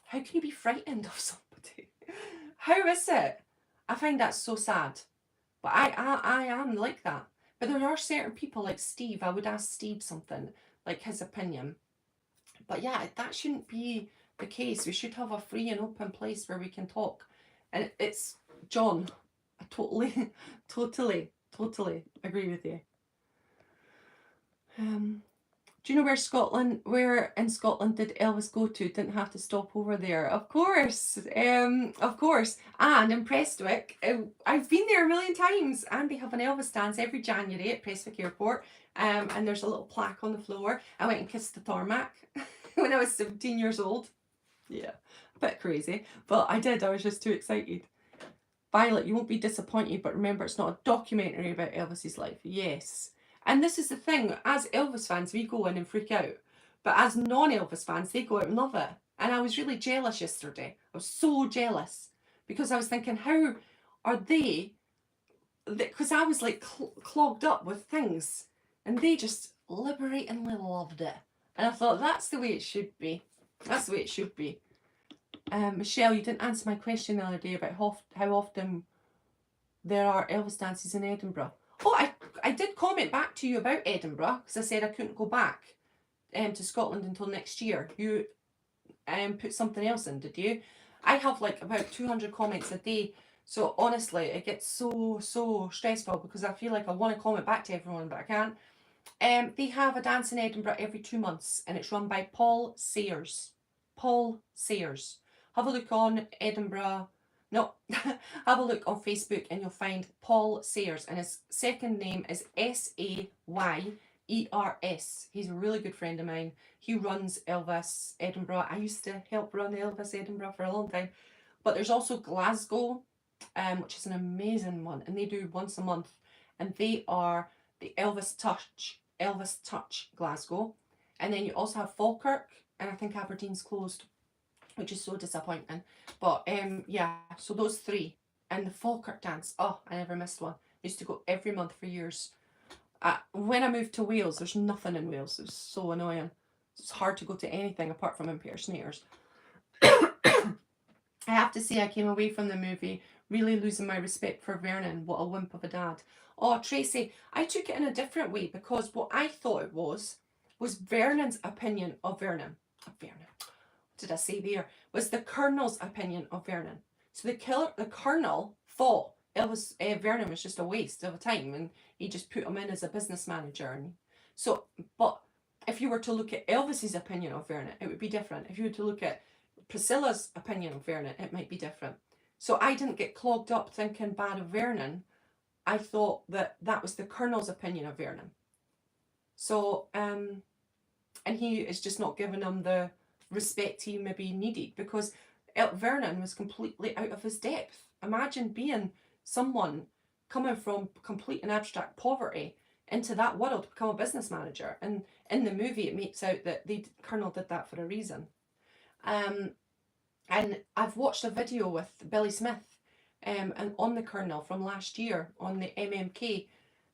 How can you be frightened of somebody? How is it? I find that so sad. But I am like that. But there are certain people like Steve. I would ask Steve something, like his opinion. But yeah, that shouldn't be the case. We should have a free and open place where we can talk. And it's John. I totally agree with you. Do you know where in Scotland did Elvis go to? Didn't have to stop over there. Of course. And in Prestwick, I've been there a million times, and they have an Elvis dance every January at Prestwick Airport. And there's a little plaque on the floor. I went and kissed the tarmac when I was 17 years old. Yeah, a bit crazy, but I did. I was just too excited. Violet, you won't be disappointed, but remember, it's not a documentary about Elvis's life. Yes. And this is the thing, as Elvis fans, we go in and freak out. But as non-Elvis fans, they go out and love it. And I was really jealous yesterday. I was so jealous. Because I was thinking, how are they... Because I was like clogged up with things. And they just liberatingly loved it. And I thought, that's the way it should be. That's the way it should be. Michelle, you didn't answer my question the other day about how often there are Elvis dances in Edinburgh. Oh, I did comment back to you about Edinburgh because I said I couldn't go back to Scotland until next year. You put something else in, did you? I have like about 200 comments a day. So honestly, it gets so stressful because I feel like I want to comment back to everyone, but I can't. They have a dance in Edinburgh every 2 months, and it's run by Paul Sayers. Paul Sayers. Have a look on Edinburgh. No, have a look on Facebook and you'll find Paul Sayers, and his second name is Sayers. He's a really good friend of mine. He runs Elvis Edinburgh. I used to help run Elvis Edinburgh for a long time. But there's also Glasgow, which is an amazing one, and they do once a month, and they are the Elvis Touch Glasgow. And then you also have Falkirk, and I think Aberdeen's closed, which is so disappointing. But yeah, so those three. And the Falkirk dance, oh, I never missed one. I used to go every month for years. When I moved to Wales, there's nothing in Wales. It was so annoying. it's hard to go to anything apart from impersonators. I have to say I came away from the movie really losing my respect for Vernon. What a wimp of a dad. Oh, Tracy, I took it in a different way because what I thought it was Vernon's opinion of Vernon. Vernon. What did I say there? Was the Colonel's opinion of Vernon. So the Colonel thought Elvis Vernon was just a waste of time and he just put him in as a business manager. And so, but if you were to look at Elvis's opinion of Vernon, it would be different. If you were to look at Priscilla's opinion of Vernon, it might be different. So I didn't get clogged up thinking bad of Vernon. I thought that was the Colonel's opinion of Vernon. So, and he is just not giving him the respect he maybe needed because Vernon was completely out of his depth. Imagine being someone coming from complete and abstract poverty into that world to become a business manager. And in the movie, it makes out that the Colonel did that for a reason. And I've watched a video with Billy Smith and on the Colonel from last year on the MMK,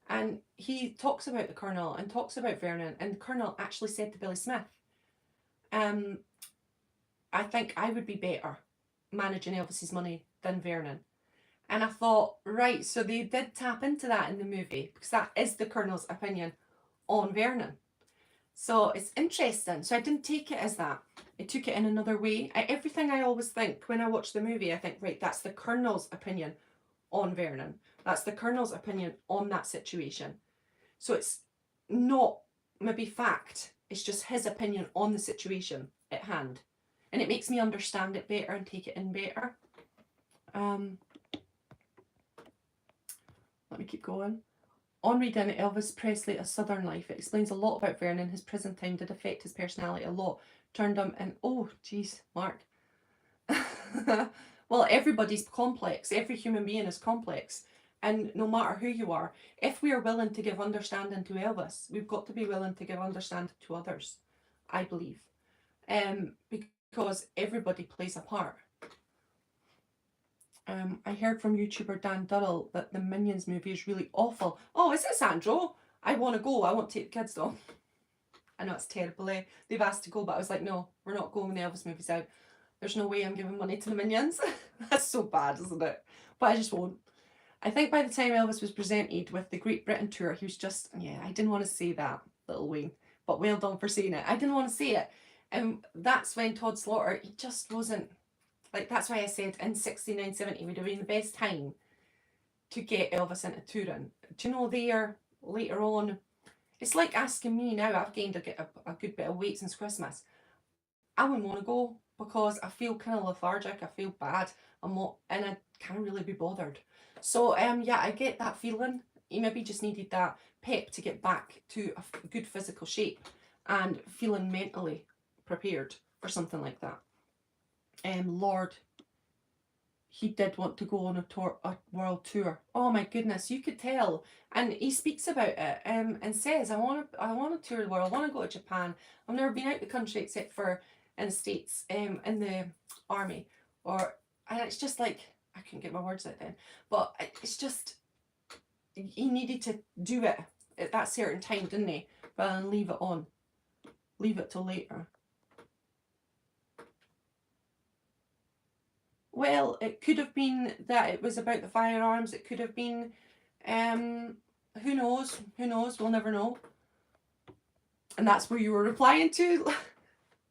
and he talks about the Colonel and talks about Vernon, and the Colonel actually said to Billy Smith, I think I would be better managing Elvis's money than Vernon. And I thought, right, so they did tap into that in the movie because that is the Colonel's opinion on Vernon. So it's interesting. So I didn't take it as that. I took it in another way. Everything I always think when I watch the movie, I think, right, that's the Colonel's opinion on Vernon. That's the Colonel's opinion on that situation. So it's not maybe fact. It's just his opinion on the situation at hand. And it makes me understand it better and take it in better. Let me keep going. On reading Elvis Presley, A Southern Life, it explains a lot about Vernon. His prison time did affect his personality a lot. Turned him in... Oh, geez, Mark. Well, everybody's complex. Every human being is complex. And no matter who you are, if we are willing to give understanding to Elvis, we've got to be willing to give understanding to others, I believe. Because everybody plays a part. I heard from YouTuber Dan Durrell that the Minions movie is really awful. Oh, is it, Sandro? I want to go. I want to take the kids though. I know it's terrible. They've asked to go, but I was like, no, we're not going when the Elvis movie's out. There's no way I'm giving money to the Minions. That's so bad, isn't it? But I just won't. I think by the time Elvis was presented with the Great Britain tour, he was just, yeah, I didn't want to say that, little Wayne. But well done for saying it. I didn't want to say it. And that's when Todd Slaughter, he just wasn't. Like, that's why I said in 69, 70 would have been the best time to get Elvis into touring. Do you know, there, later on, it's like asking me now, I've gained a good bit of weight since Christmas. I wouldn't want to go because I feel kind of lethargic, I feel bad, and I can't really be bothered. So, yeah, I get that feeling. He maybe just needed that pep to get back to a good physical shape and feeling mentally prepared for something like that. Lord, he did want to go on a world tour. Oh my goodness, you could tell. And he speaks about it and says, I want to tour the world. I want to go to Japan. I've never been out the country except for in the States, in the army. And it's just like, I couldn't get my words out then. But it's just, he needed to do it at that certain time, didn't he? Rather than leave it on. Leave it till later. Well, it could have been that it was about the firearms. It could have been, who knows? Who knows? We'll never know. And that's where you were replying to,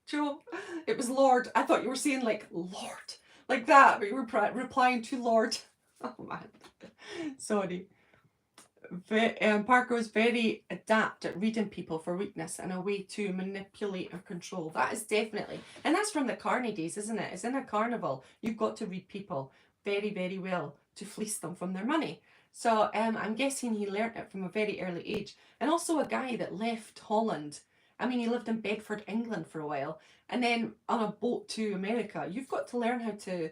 Joe. It was Lord. I thought you were saying like Lord, like that, but you were replying to Lord. Oh man, sorry. Parker was very adept at reading people for weakness and a way to manipulate or control. That is definitely, and that's from the carny days, isn't it? It's in a carnival. You've got to read people very, very well to fleece them from their money. So I'm guessing he learnt it from a very early age. And also a guy that left Holland. I mean, he lived in Bedford, England for a while, and then on a boat to America. You've got to learn how to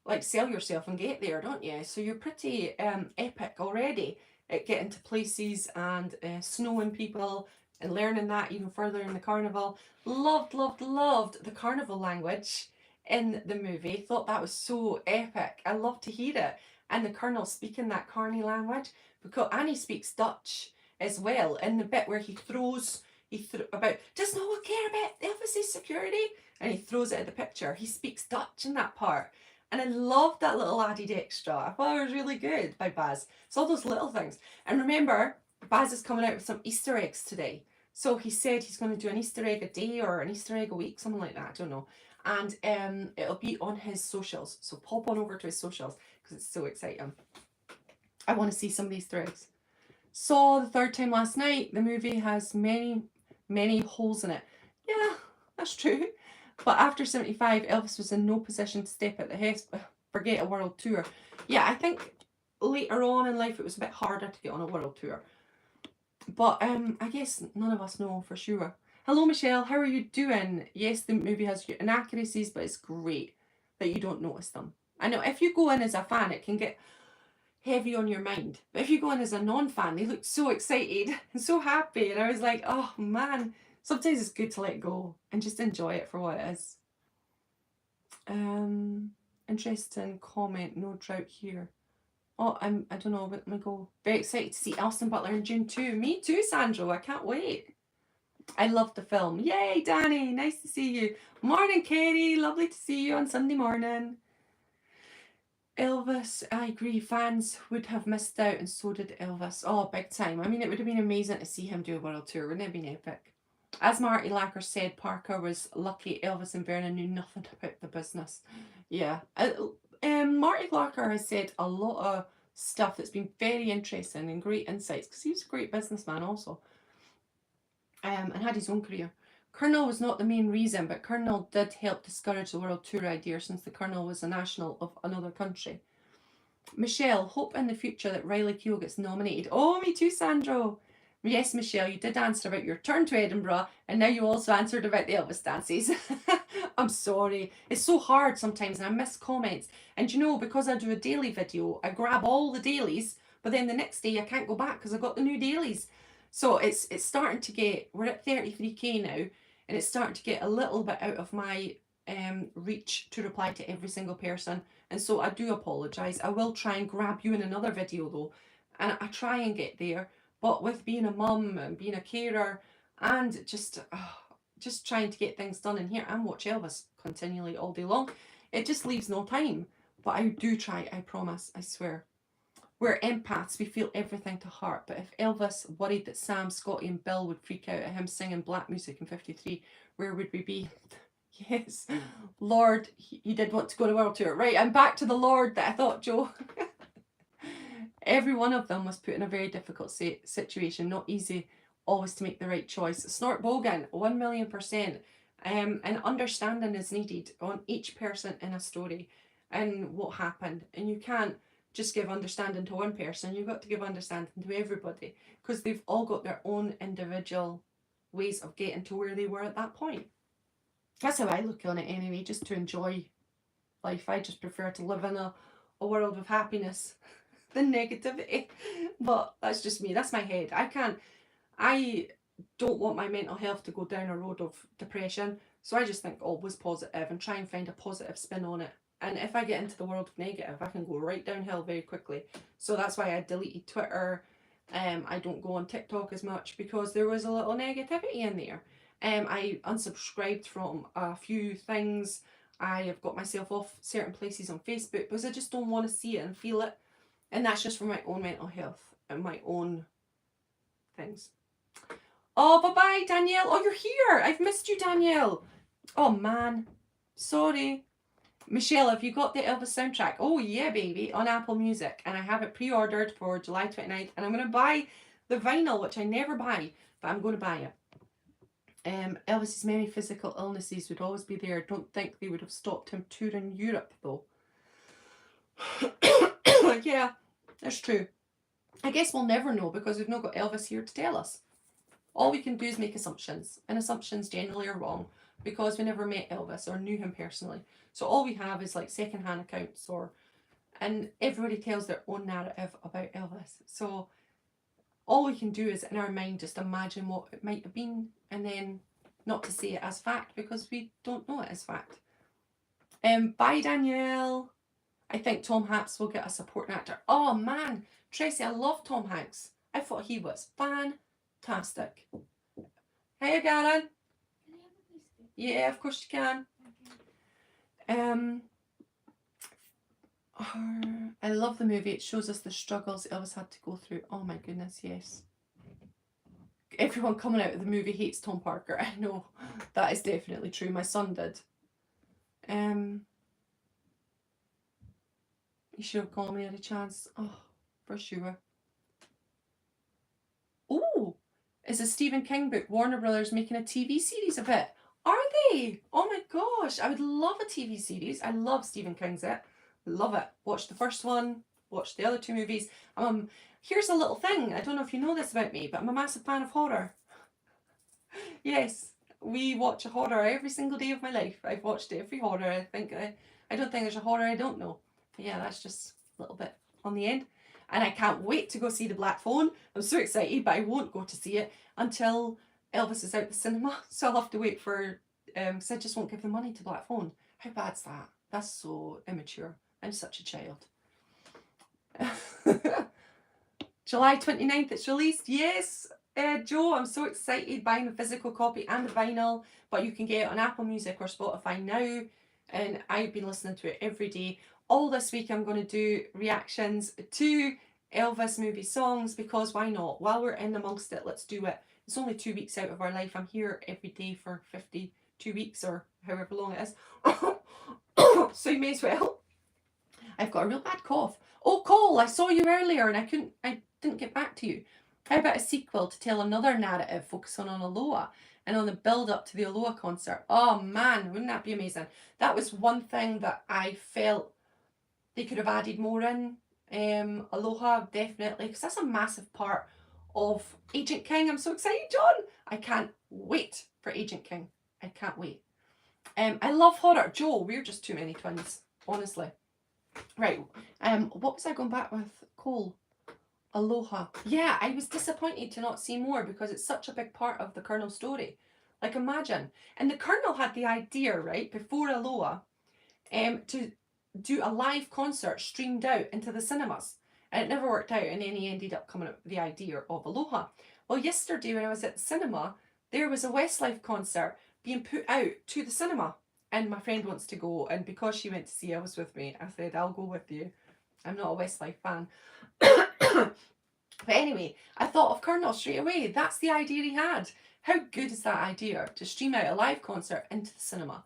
like sell yourself and get there, don't you? So you're pretty epic already at getting to places and snowing people and learning that even further in the carnival. Loved, loved, loved the carnival language in the movie. Thought that was so epic. I love to hear it. And the Colonel speaking that carny language, because Annie speaks Dutch as well. In the bit where he throws does no one care about Elvis's security? And he throws it at the picture. He speaks Dutch in that part. And I loved that little added extra. I thought it was really good by Baz. It's all those little things. And remember, Baz is coming out with some Easter eggs today. So he said he's going to do an Easter egg a day or an Easter egg a week, something like that. I don't know. And it'll be on his socials. So pop on over to his socials because it's so exciting. I want to see some of these threads. Saw the third time last night. The movie has many, many holes in it. Yeah, that's true. But after 75, Elvis was in no position to step at the head. Forget a world tour. Yeah, I think later on in life it was a bit harder to get on a world tour. But I guess none of us know for sure. Hello, Michelle. How are you doing? Yes, the movie has inaccuracies, but it's great that you don't notice them. I know if you go in as a fan, it can get heavy on your mind. But if you go in as a non-fan, they look so excited and so happy. And I was like, oh man, sometimes it's good to let go and just enjoy it for what it is. Interesting comment, no drought here. Oh, I don't know, let me go. Very excited to see Alston Butler in June too. Me too, Sandro, I can't wait. I loved the film. Yay, Danny, nice to see you. Morning, Kerry, lovely to see you on Sunday morning. Elvis, I agree, fans would have missed out and so did Elvis. Oh, big time. I mean, it would have been amazing to see him do a world tour. Wouldn't it have been epic? As Marty Lacker said, Parker was lucky Elvis and Vernon knew nothing about the business. Yeah. Marty Lacker has said a lot of stuff that's been very interesting and great insights because he was a great businessman also. And had his own career. Colonel was not the main reason, but Colonel did help discourage the world tour idea since the Colonel was a national of another country. Michelle, hope in the future that Riley Keough gets nominated. Oh, me too, Sandro. Yes, Michelle, you did answer about your turn to Edinburgh, and now you also answered about the Elvis dances. I'm sorry. It's so hard sometimes, and I miss comments. And you know, because I do a daily video, I grab all the dailies, but then the next day I can't go back because I got the new dailies. So it's starting to get, we're at 33k now, and it's starting to get a little bit out of my reach to reply to every single person. And so I do apologise. I will try and grab you in another video though, and I try and get there. But with being a mum and being a carer and just trying to get things done in here and watch Elvis continually all day long, it just leaves no time. But I do try, I promise, I swear. We're empaths, we feel everything to heart. But if Elvis worried that Sam, Scotty and Bill would freak out at him singing black music in 53, where would we be? Yes, Lord, he did want to go to world tour. Right, I'm back to the Lord that I thought, Joe. Every one of them was put in a very difficult situation, not easy always to make the right choice. Snort Bogan, 1,000,000%. And understanding is needed on each person in a story and what happened. And you can't just give understanding to one person, you've got to give understanding to everybody because they've all got their own individual ways of getting to where they were at that point. That's how I look on it anyway, just to enjoy life. I just prefer to live in a world of happiness than negativity. But that's just me, that's my head. I don't want my mental health to go down a road of depression, so I just think always positive and try and find a positive spin on it. And if I get into the world of negative, I can go right downhill very quickly. So that's why I deleted Twitter. I don't go on TikTok as much because there was a little negativity in there. I unsubscribed from a few things. I have got myself off certain places on Facebook because I just don't want to see it and feel it. And that's just for my own mental health and my own things. Oh, bye-bye, Danielle. Oh, you're here. I've missed you, Danielle. Oh, man. Sorry. Michelle, have you got the Elvis soundtrack? Oh, yeah, baby, on Apple Music. And I have it pre-ordered for July 29th. And I'm going to buy the vinyl, which I never buy, but I'm going to buy it. Elvis's many physical illnesses would always be there. Don't think they would have stopped him touring Europe, though. Yeah, that's true. I guess we'll never know because we've not got Elvis here to tell us. All we can do is make assumptions, and assumptions generally are wrong because we never met Elvis or knew him personally. So all we have is like secondhand accounts, and everybody tells their own narrative about Elvis. So all we can do is in our mind just imagine what it might have been, and then not to say it as fact because we don't know it as fact. Bye, Danielle. I think Tom Hanks will get a supporting actor. Oh man, Tracy, I love Tom Hanks. I thought he was fantastic. Hiya, Garen. Yeah, of course you can. I love the movie. It shows us the struggles Elvis had to go through. Oh my goodness, yes. Everyone coming out of the movie hates Tom Parker. I know. That is definitely true. My son did. You should have called me at a chance. Oh, for sure. Oh, is a Stephen King book. Warner Brothers making a TV series of it. Are they? Oh my gosh, I would love a TV series. I love Stephen King's It. Love it. Watched the first one, watched the other two movies. Here's a little thing. I don't know if you know this about me, but I'm a massive fan of horror. Yes, we watch a horror every single day of my life. I've watched every horror. I don't think there's a horror I don't know. But yeah, that's just a little bit on the end. And I can't wait to go see The Black Phone. I'm so excited, but I won't go to see it until Elvis is out the cinema. So I'll have to wait for, because I just won't give the money to Black Phone. How bad's that? That's so immature. I'm such a child. July 29th it's released. Yes, Joe, I'm so excited, buying the physical copy and the vinyl, but you can get it on Apple Music or Spotify now, and I've been listening to it every day. All this week I'm going to do reactions to Elvis movie songs, because why not? While we're in amongst it, let's do it. It's only 2 weeks out of our life. I'm here every day for 52 weeks or however long it is. So you may as well. I've got a real bad cough. Oh, Cole, I saw you earlier and I didn't get back to you. How about a sequel to tell another narrative focusing on Aloha and on the build up to the Aloha concert? Oh man, wouldn't that be amazing? That was one thing that I felt they could have added more in. Aloha, definitely, because that's a massive part of Agent King. I'm so excited, John. I can't wait for Agent King. I can't wait. I love horror. Joe, we're just too many twins, honestly. Right. What was I going back with? Cole. Aloha. Yeah, I was disappointed to not see more, because it's such a big part of the Colonel story. Like, imagine. And the Colonel had the idea, right, before Aloha, to do a live concert streamed out into the cinemas. And it never worked out, and then he ended up coming up with the idea of Aloha. Well, yesterday when I was at the cinema, there was a Westlife concert being put out to the cinema. And my friend wants to go, and because she went to see Elvis with me, I said, I'll go with you. I'm not a Westlife fan. But anyway, I thought of Colonel straight away. That's the idea he had. How good is that idea, to stream out a live concert into the cinema?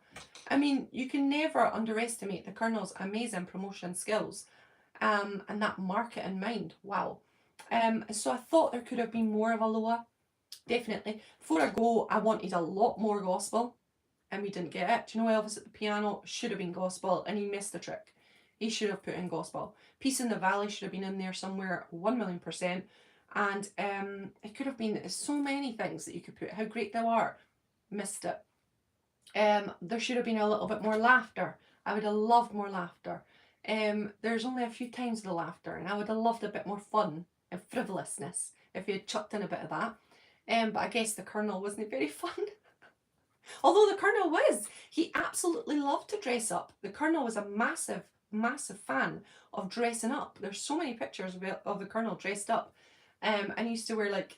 I mean, you can never underestimate the Colonel's amazing promotion skills, and that market in mind. Wow. So I thought there could have been more of Aloha. Definitely. Before I go, I wanted a lot more gospel, and we didn't get it. Do you know Elvis at the piano should have been gospel, and he missed the trick. He should have put in gospel. Peace in the Valley should have been in there somewhere, 1,000,000%. And it could have been so many things that you could put. How Great Thou Art. Missed it. There should have been a little bit more laughter. I would have loved more laughter. There's only a few times the laughter, and I would have loved a bit more fun and frivolousness if you had chucked in a bit of that. But I guess the Colonel wasn't very fun. Although the Colonel was. He absolutely loved to dress up. The Colonel was a massive fan of dressing up. There's so many pictures of the Colonel dressed up. And he used to wear, like,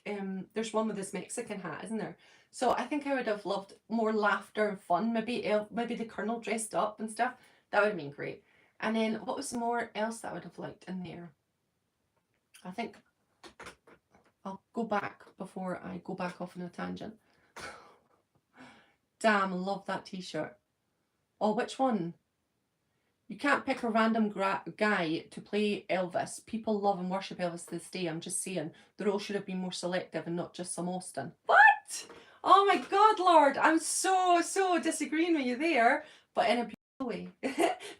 there's one with his Mexican hat, isn't there? So I think I would have loved more laughter and fun. Maybe the Colonel dressed up and stuff. That would have been great. And then what was more else that I would have liked in there? I think I'll go back before I go back off on a tangent. Damn, love that t-shirt. Oh, which one? You can't pick a random guy to play Elvis. People love and worship Elvis to this day. I'm just saying, the role should have been more selective and not just some Austin. What? Oh my God, Lord. I'm so disagreeing with you there, but in a beautiful way.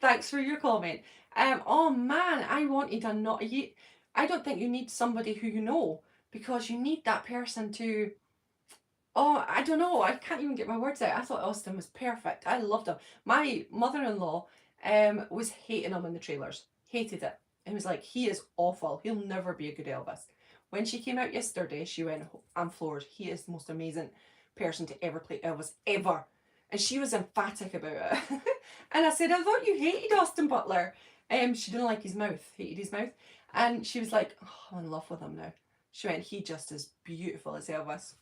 Thanks for your comment. Oh man, I wanted a not... I don't think you need somebody who you know, because you need that person to... Oh, I don't know. I can't even get my words out. I thought Austin was perfect. I loved him. My mother-in-law was hating him in the trailers. Hated it. And was like, he is awful. He'll never be a good Elvis. When she came out yesterday, she went, I'm floored. He is the most amazing person to ever play Elvis, ever. And she was emphatic about it. And I said, I thought you hated Austin Butler. She didn't like his mouth. Hated his mouth. And she was like, oh, I'm in love with him now. She went, he just is beautiful as Elvis.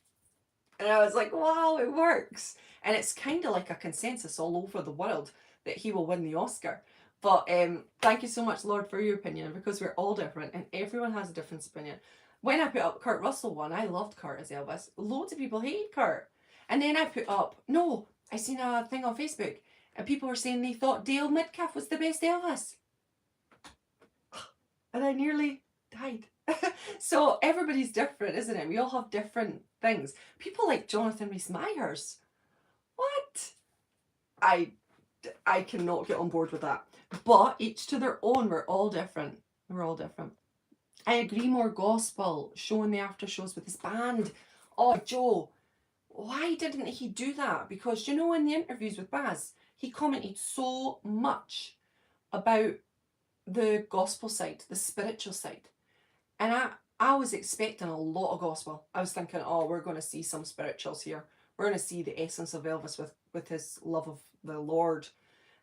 And I was like, wow, it works. And it's kind of like a consensus all over the world that he will win the Oscar. But thank you so much, Lord, for your opinion, because we're all different and everyone has a different opinion. When I put up Kurt Russell one, I loved Kurt as Elvis. Loads of people hated Kurt. And then I put up, no, I seen a thing on Facebook and people were saying they thought Dale Metcalf was the best Elvis. And I nearly died. So everybody's different, isn't it? We all have different things. People like Jonathan Rhys-Meyers. What? I cannot get on board with that. But each to their own. We're all different. We're all different. I agree, more gospel, showing the after shows with his band. Oh, Joe, why didn't he do that? Because, you know, in the interviews with Baz, he commented so much about the gospel side, the spiritual side. And I was expecting a lot of gospel. I was thinking, oh, we're going to see some spirituals here. We're going to see the essence of Elvis with his love of the Lord.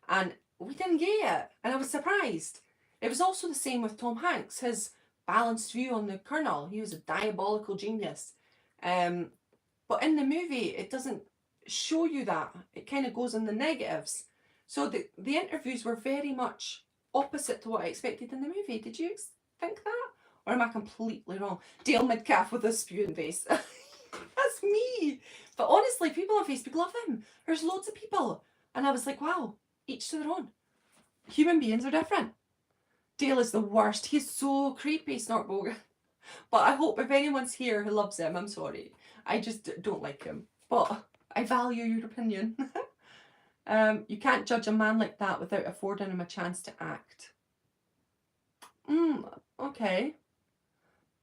And we didn't get it. And I was surprised. It was also the same with Tom Hanks. His balanced view on the Colonel. He was a diabolical genius. But in the movie, it doesn't show you that. It kind of goes in the negatives. So the interviews were very much opposite to what I expected in the movie. Did you think that? Or am I completely wrong? Dale Metcalf with a spewing face. That's me. But honestly, people on Facebook love him. There's loads of people. And I was like, wow, each to their own. Human beings are different. Dale is the worst. He's so creepy, Snortboga. But I hope if anyone's here who loves him, I'm sorry. I just don't like him. But I value your opinion. You can't judge a man like that without affording him a chance to act. Okay.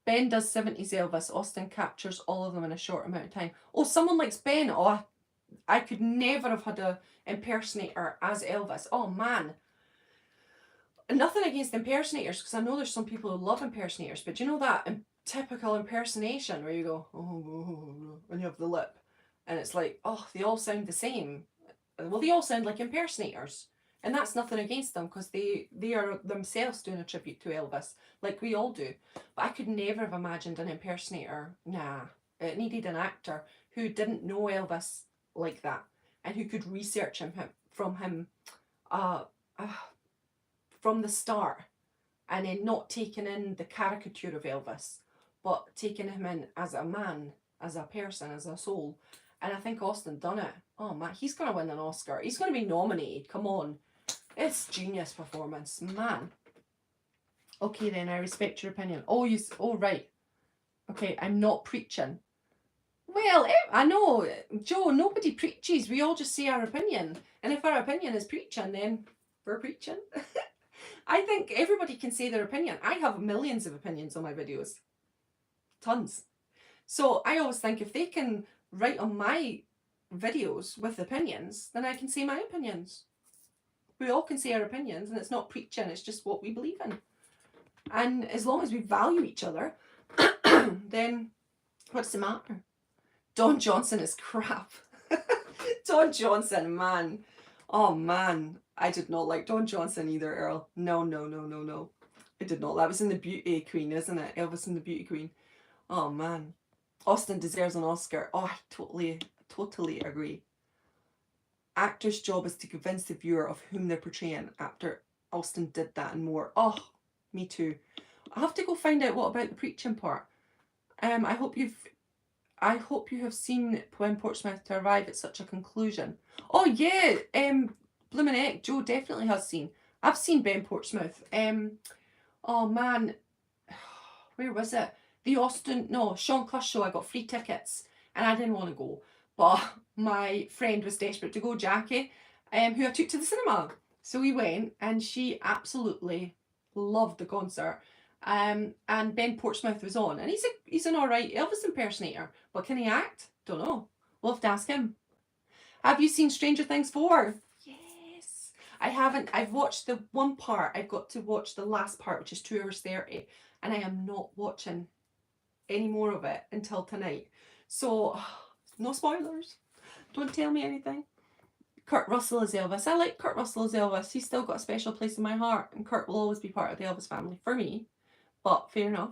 Ben does 70s Elvis. Austin captures all of them in a short amount of time. Oh, someone likes Ben. Oh, I could never have had a impersonator as Elvis. Oh, man. Nothing against impersonators, because I know there's some people who love impersonators, but you know that typical impersonation where you go, oh, and you have the lip, and it's like, oh, they all sound the same. Well, they all sound like impersonators. And that's nothing against them, because they are themselves doing a tribute to Elvis, like we all do. But I could never have imagined an impersonator. Nah. It needed an actor who didn't know Elvis like that, and who could research him from the start, and then not taking in the caricature of Elvis, but taking him in as a man, as a person, as a soul. And I think Austin done it. Oh man, he's going to win an Oscar. He's going to be nominated. Come on. It's genius performance, man. Okay then, I respect your opinion. Oh, right. Okay, I'm not preaching. Well, I know, Joe, nobody preaches. We all just say our opinion. And if our opinion is preaching, then we're preaching. I think everybody can say their opinion. I have millions of opinions on my videos. Tons. So I always think if they can write on my videos with opinions, then I can say my opinions. We all can say our opinions, and it's not preaching, it's just what we believe in. And as long as we value each other, then what's the matter? Don Johnson is crap. Don Johnson, man. Oh man, I did not like Don Johnson either, Earl. No. I did not. That was in The Beauty Queen, isn't it? Elvis and the Beauty Queen. Oh man. Austin deserves an Oscar. Oh, I totally agree. Actor's job is to convince the viewer of whom they're portraying. After Austin did that and more. Oh, me too. I have to go find out what about the preaching part. I hope you have seen When Portsmouth to Arrive at Such a Conclusion. Oh yeah, Bloomin' Egg, Joe definitely has seen. I've seen Ben Portsmouth. Oh man, where was it? Sean Clush show. I got free tickets and I didn't want to go, but my friend was desperate to go, Jackie, who I took to the cinema. So we went, and she absolutely loved the concert. And Ben Portsmouth was on, and he's an alright Elvis impersonator, but can he act? Don't know. We'll have to ask him. Have you seen Stranger Things 4? Yes. I haven't. I've watched the one part. I've got to watch the last part, which is 2 hours 30, and I am not watching any more of it until tonight. So, no spoilers. Don't tell me anything. Kurt Russell as Elvis. I like Kurt Russell as Elvis. He's still got a special place in my heart, and Kurt will always be part of the Elvis family for me. But fair enough.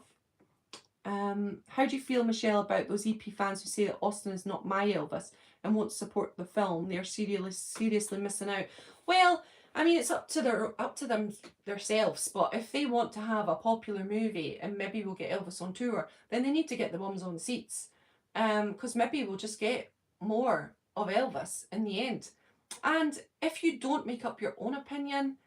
How do you feel, Michelle, about those EP fans who say that Austin is not my Elvis and won't support the film? They are seriously missing out. Well, I mean, it's up to them themselves. But if they want to have a popular movie and maybe we'll get Elvis on tour, then they need to get the bums on the seats. Because maybe we'll just get more of Elvis in the end. And if you don't make up your own opinion,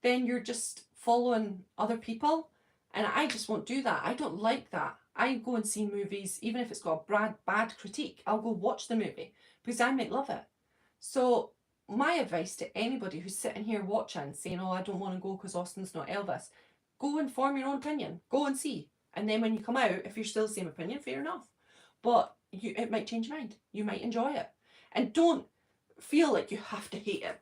then you're just following other people. And I just won't do that. I don't like that. I go and see movies, even if it's got a bad critique, I'll go watch the movie because I might love it. So my advice to anybody who's sitting here watching, saying, oh, I don't want to go because Austin's not Elvis, go and form your own opinion. Go and see. And then when you come out, if you're still the same opinion, fair enough. But it might change your mind. You might enjoy it. And don't feel like you have to hate it.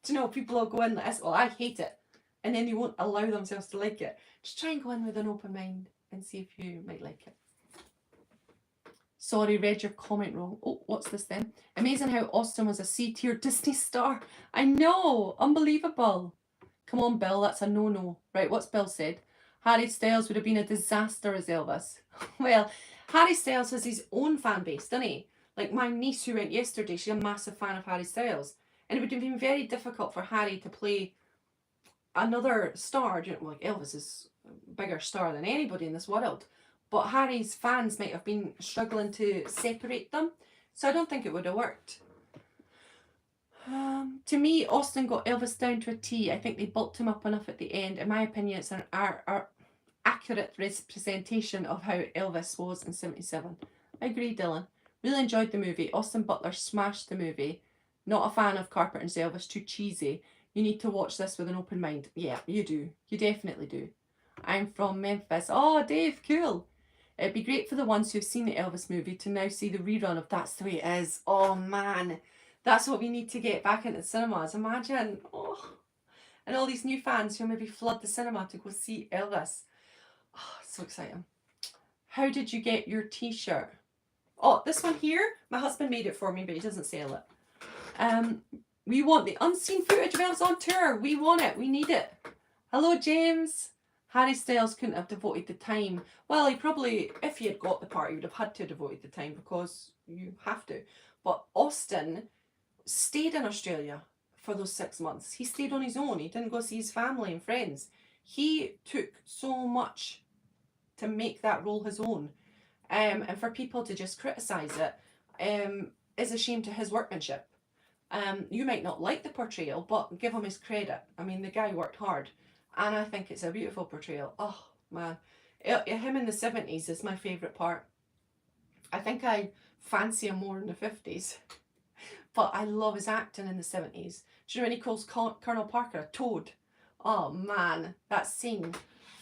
Do you know, people will go in like this, well, I hate it. And then they won't allow themselves to like it. Just try and go in with an open mind and see if you might like it. Sorry, read your comment wrong. Oh, what's this then? Amazing how Austin was a C-tier Disney star. I know, unbelievable. Come on, Bill, that's a no-no. Right, what's Bill said? Harry Styles would have been a disaster as Elvis. Well, Harry Styles has his own fan base, doesn't he? Like my niece who went yesterday, she's a massive fan of Harry Styles. And it would have been very difficult for Harry to play another star. You know, like Elvis is a bigger star than anybody in this world. But Harry's fans might have been struggling to separate them. So I don't think it would have worked. To me, Austin got Elvis down to a T. I think they bulked him up enough at the end. In my opinion, it's an accurate representation of how Elvis was in 77. I agree, Dylan. Really enjoyed the movie. Austin Butler smashed the movie. Not a fan of Carpenter's Elvis, too cheesy. You need to watch this with an open mind. Yeah, you do. You definitely do. I'm from Memphis. Oh, Dave, cool. It'd be great for the ones who've seen the Elvis movie to now see the rerun of That's the Way It Is. Oh, man. That's what we need to get back into the cinemas. Imagine. Oh. And all these new fans who maybe flood the cinema to go see Elvis. Oh, so exciting. How did you get your t-shirt? Oh, this one here, my husband made it for me, but he doesn't sell it. We want the unseen footage of Elvis on tour. We want it. We need it. Hello, James. Harry Styles couldn't have devoted the time. Well, he probably, if he had got the part, he would have had to have devoted the time because you have to. But Austin stayed in Australia for those 6 months. He stayed on his own. He didn't go see his family and friends. He took so much to make that role his own. And for people to just criticise it is a shame to his workmanship. You might not like the portrayal, but give him his credit. I mean, the guy worked hard. And I think it's a beautiful portrayal. Oh, man. Him in the 70s is my favourite part. I think I fancy him more in the 50s. But I love his acting in the 70s. Do you know when he calls Colonel Parker a toad? Oh, man. That scene.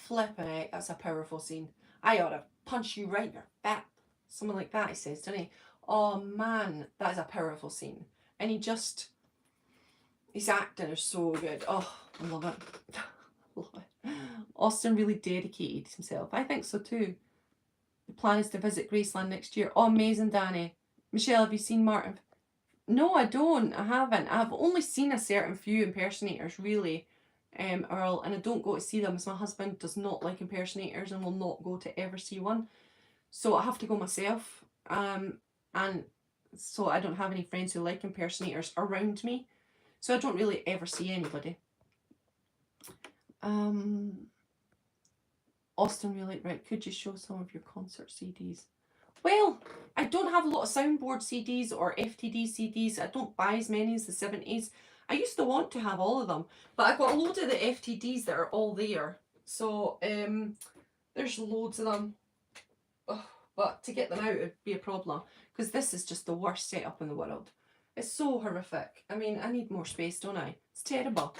Flipping it. That's a powerful scene. I ought to punch you right in your back. Something like that, he says, doesn't he? Oh, man. That is a powerful scene. And his acting is so good. Oh, I love it. Love it. Austin really dedicated himself. I think so too. The plan is to visit Graceland next year. Oh, amazing, Danny. Michelle, have you seen Martin? No, I don't. I haven't. I've only seen a certain few impersonators, really, Earl, and I don't go to see them as my husband does not like impersonators and will not go to ever see one. So I have to go myself. And so I don't have any friends who like impersonators around me. So I don't really ever see anybody. Austin really, right, could you show some of your concert CDs? Well, I don't have a lot of soundboard CDs or FTD CDs. I don't buy as many as the 70s. I used to want to have all of them, but I've got a load of the FTDs that are all there. So there's loads of them. Oh, but to get them out would be a problem because this is just the worst setup in the world. It's so horrific. I mean, I need more space, don't I? It's terrible.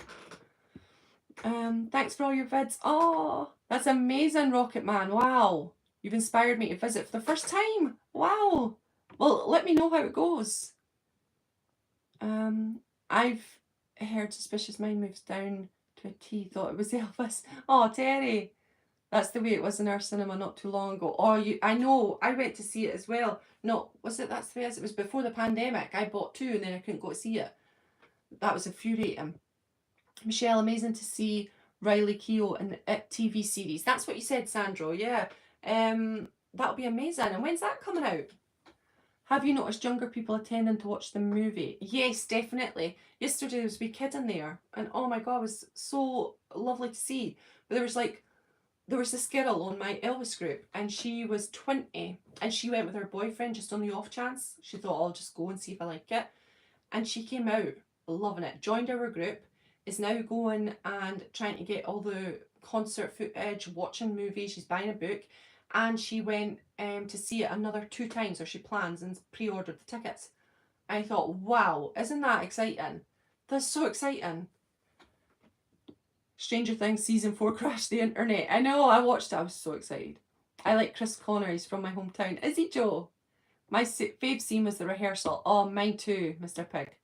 Thanks for all your vids. Oh, that's amazing, Rocket Man. Wow. You've inspired me to visit for the first time. Wow. Well, let me know how it goes. I've heard Suspicious Mind moves down to a T. Thought it was Elvis. Oh, Terry. That's the way it was in our cinema not too long ago. Oh, I know. I went to see it as well. No, was it That's the way it is? It was before the pandemic. I bought 2 and then I couldn't go to see it. That was infuriating. Michelle, amazing to see Riley Keough in the It TV series. That's what you said, Sandro. Yeah. That'll be amazing. And when's that coming out? Have you noticed younger people attending to watch the movie? Yes, definitely. Yesterday there was a wee kid in there, and oh my god, it was so lovely to see. But there was this girl on my Elvis group, and she was 20, and she went with her boyfriend just on the off chance. She thought, I'll just go and see if I like it. And she came out loving it, joined our group, is now going and trying to get all the concert footage, watching movies, she's buying a book, and she went to see it another 2 times, or she plans, and pre-ordered the tickets. I thought, wow, isn't that exciting? That's so exciting. Stranger Things season 4 crashed the internet. I know, I watched it, I was so excited. I like Chris Connor, he's from my hometown. Is he, Joe? My fave scene was the rehearsal. Oh, mine too, Mr. Pig.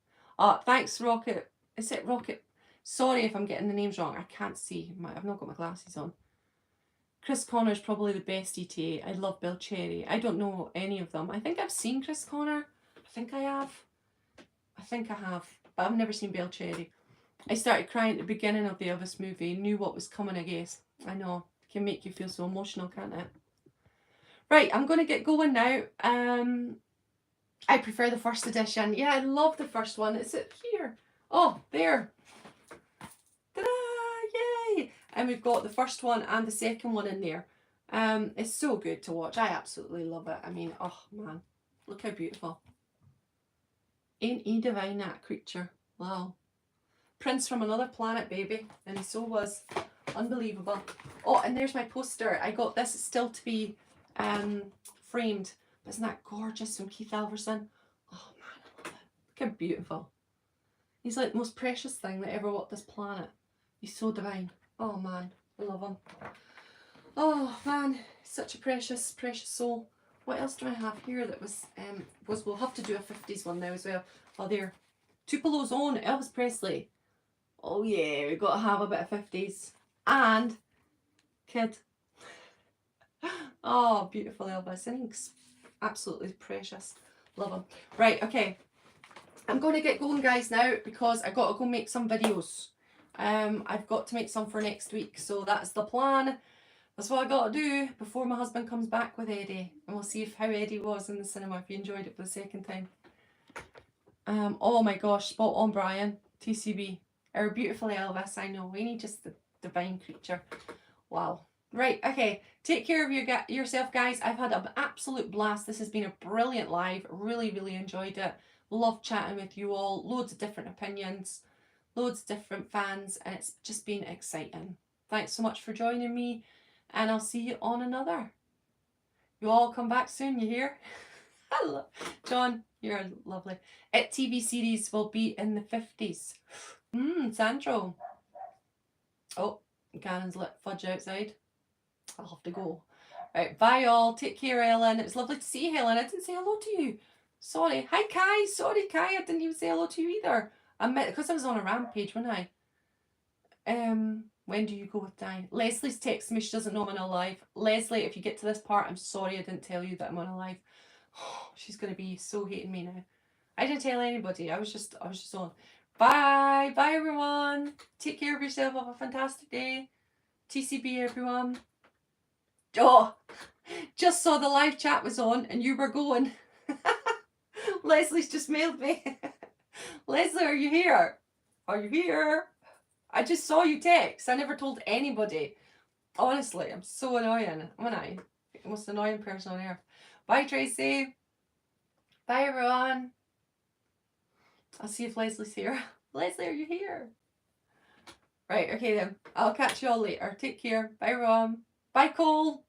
Thanks, Rocket. Is it Rocket? Sorry if I'm getting the names wrong. I can't see. I've not got my glasses on. Chris Connor's probably the best ETA. I love Bill Cherry. I don't know any of them. I think I've seen Chris Connor. I think I have. But I've never seen Bill Cherry. I started crying at the beginning of the Elvis movie. Knew what was coming, I guess. I know. It can make you feel so emotional, can't it? Right, I'm going to get going now. I prefer the first edition. Yeah, I love the first one. Is it here? Oh, there. Ta-da! Yay! And we've got the first one and the second one in there. It's so good to watch. I absolutely love it. I mean, oh man, look how beautiful. Ain't he divine, that creature? Wow. Prince from another planet, baby. And he so was. Unbelievable. Oh, and there's my poster. I got this. It's still to be framed. But isn't that gorgeous from Keith Alverson? Oh man, I love it. Look how beautiful. He's like the most precious thing that ever walked this planet. He's so divine. Oh man, I love him. Oh man, such a precious, precious soul. What else do I have here that was we'll have to do a 50s one now as well. Oh, there. Tupelo's own Elvis Presley. Oh yeah, we've got to have a bit of 50s. And kid. Oh, beautiful Elvis. And he's absolutely precious. Love him. Right, okay. I'm going to get going, guys, now, because I got to go make some videos. I've got to make some for next week, so that's the plan. That's what I got to do before my husband comes back with Eddie, and we'll see how Eddie was in the cinema, if you enjoyed it for the second time. Oh my gosh, spot on, Brian. TCB. Our beautiful Elvis, I know. Ain't he just the divine creature? Wow. Right, okay. Take care of yourself, guys. I've had an absolute blast. This has been a brilliant live. Really, really enjoyed it. Love chatting with you all. Loads of different opinions. Loads of different fans. And it's just been exciting. Thanks so much for joining me. And I'll see you on another. You all come back soon, you hear? Hello. John, you're lovely. It TV series will be in the 50s. Sandro. Oh, Gannon's lit fudge outside. I'll have to go. Right, bye all. Take care, Ellen. It was lovely to see you, Helen. I didn't say hello to you. Sorry. Hi, Kai. Sorry, Kai. I didn't even say hello to you either. I met because I was on a rampage, wasn't I? When do you go with Di? Leslie's texting me. She doesn't know I'm on a live. Leslie, if you get to this part, I'm sorry I didn't tell you that I'm on a live. Oh, she's gonna be so hating me now. I didn't tell anybody. I was just on. Bye. Bye, everyone. Take care of yourself. Have a fantastic day. TCB, everyone. Oh, just saw the live chat was on and you were going. Leslie's just mailed me. Leslie, are you here? Are you here? I just saw you text. I never told anybody. Honestly, I'm so annoying. Am I? The most annoying person on earth. Bye, Tracy. Bye, everyone. I'll see if Leslie's here. Leslie, are you here? Right, okay then. I'll catch you all later. Take care. Bye, everyone. Bye, Cole.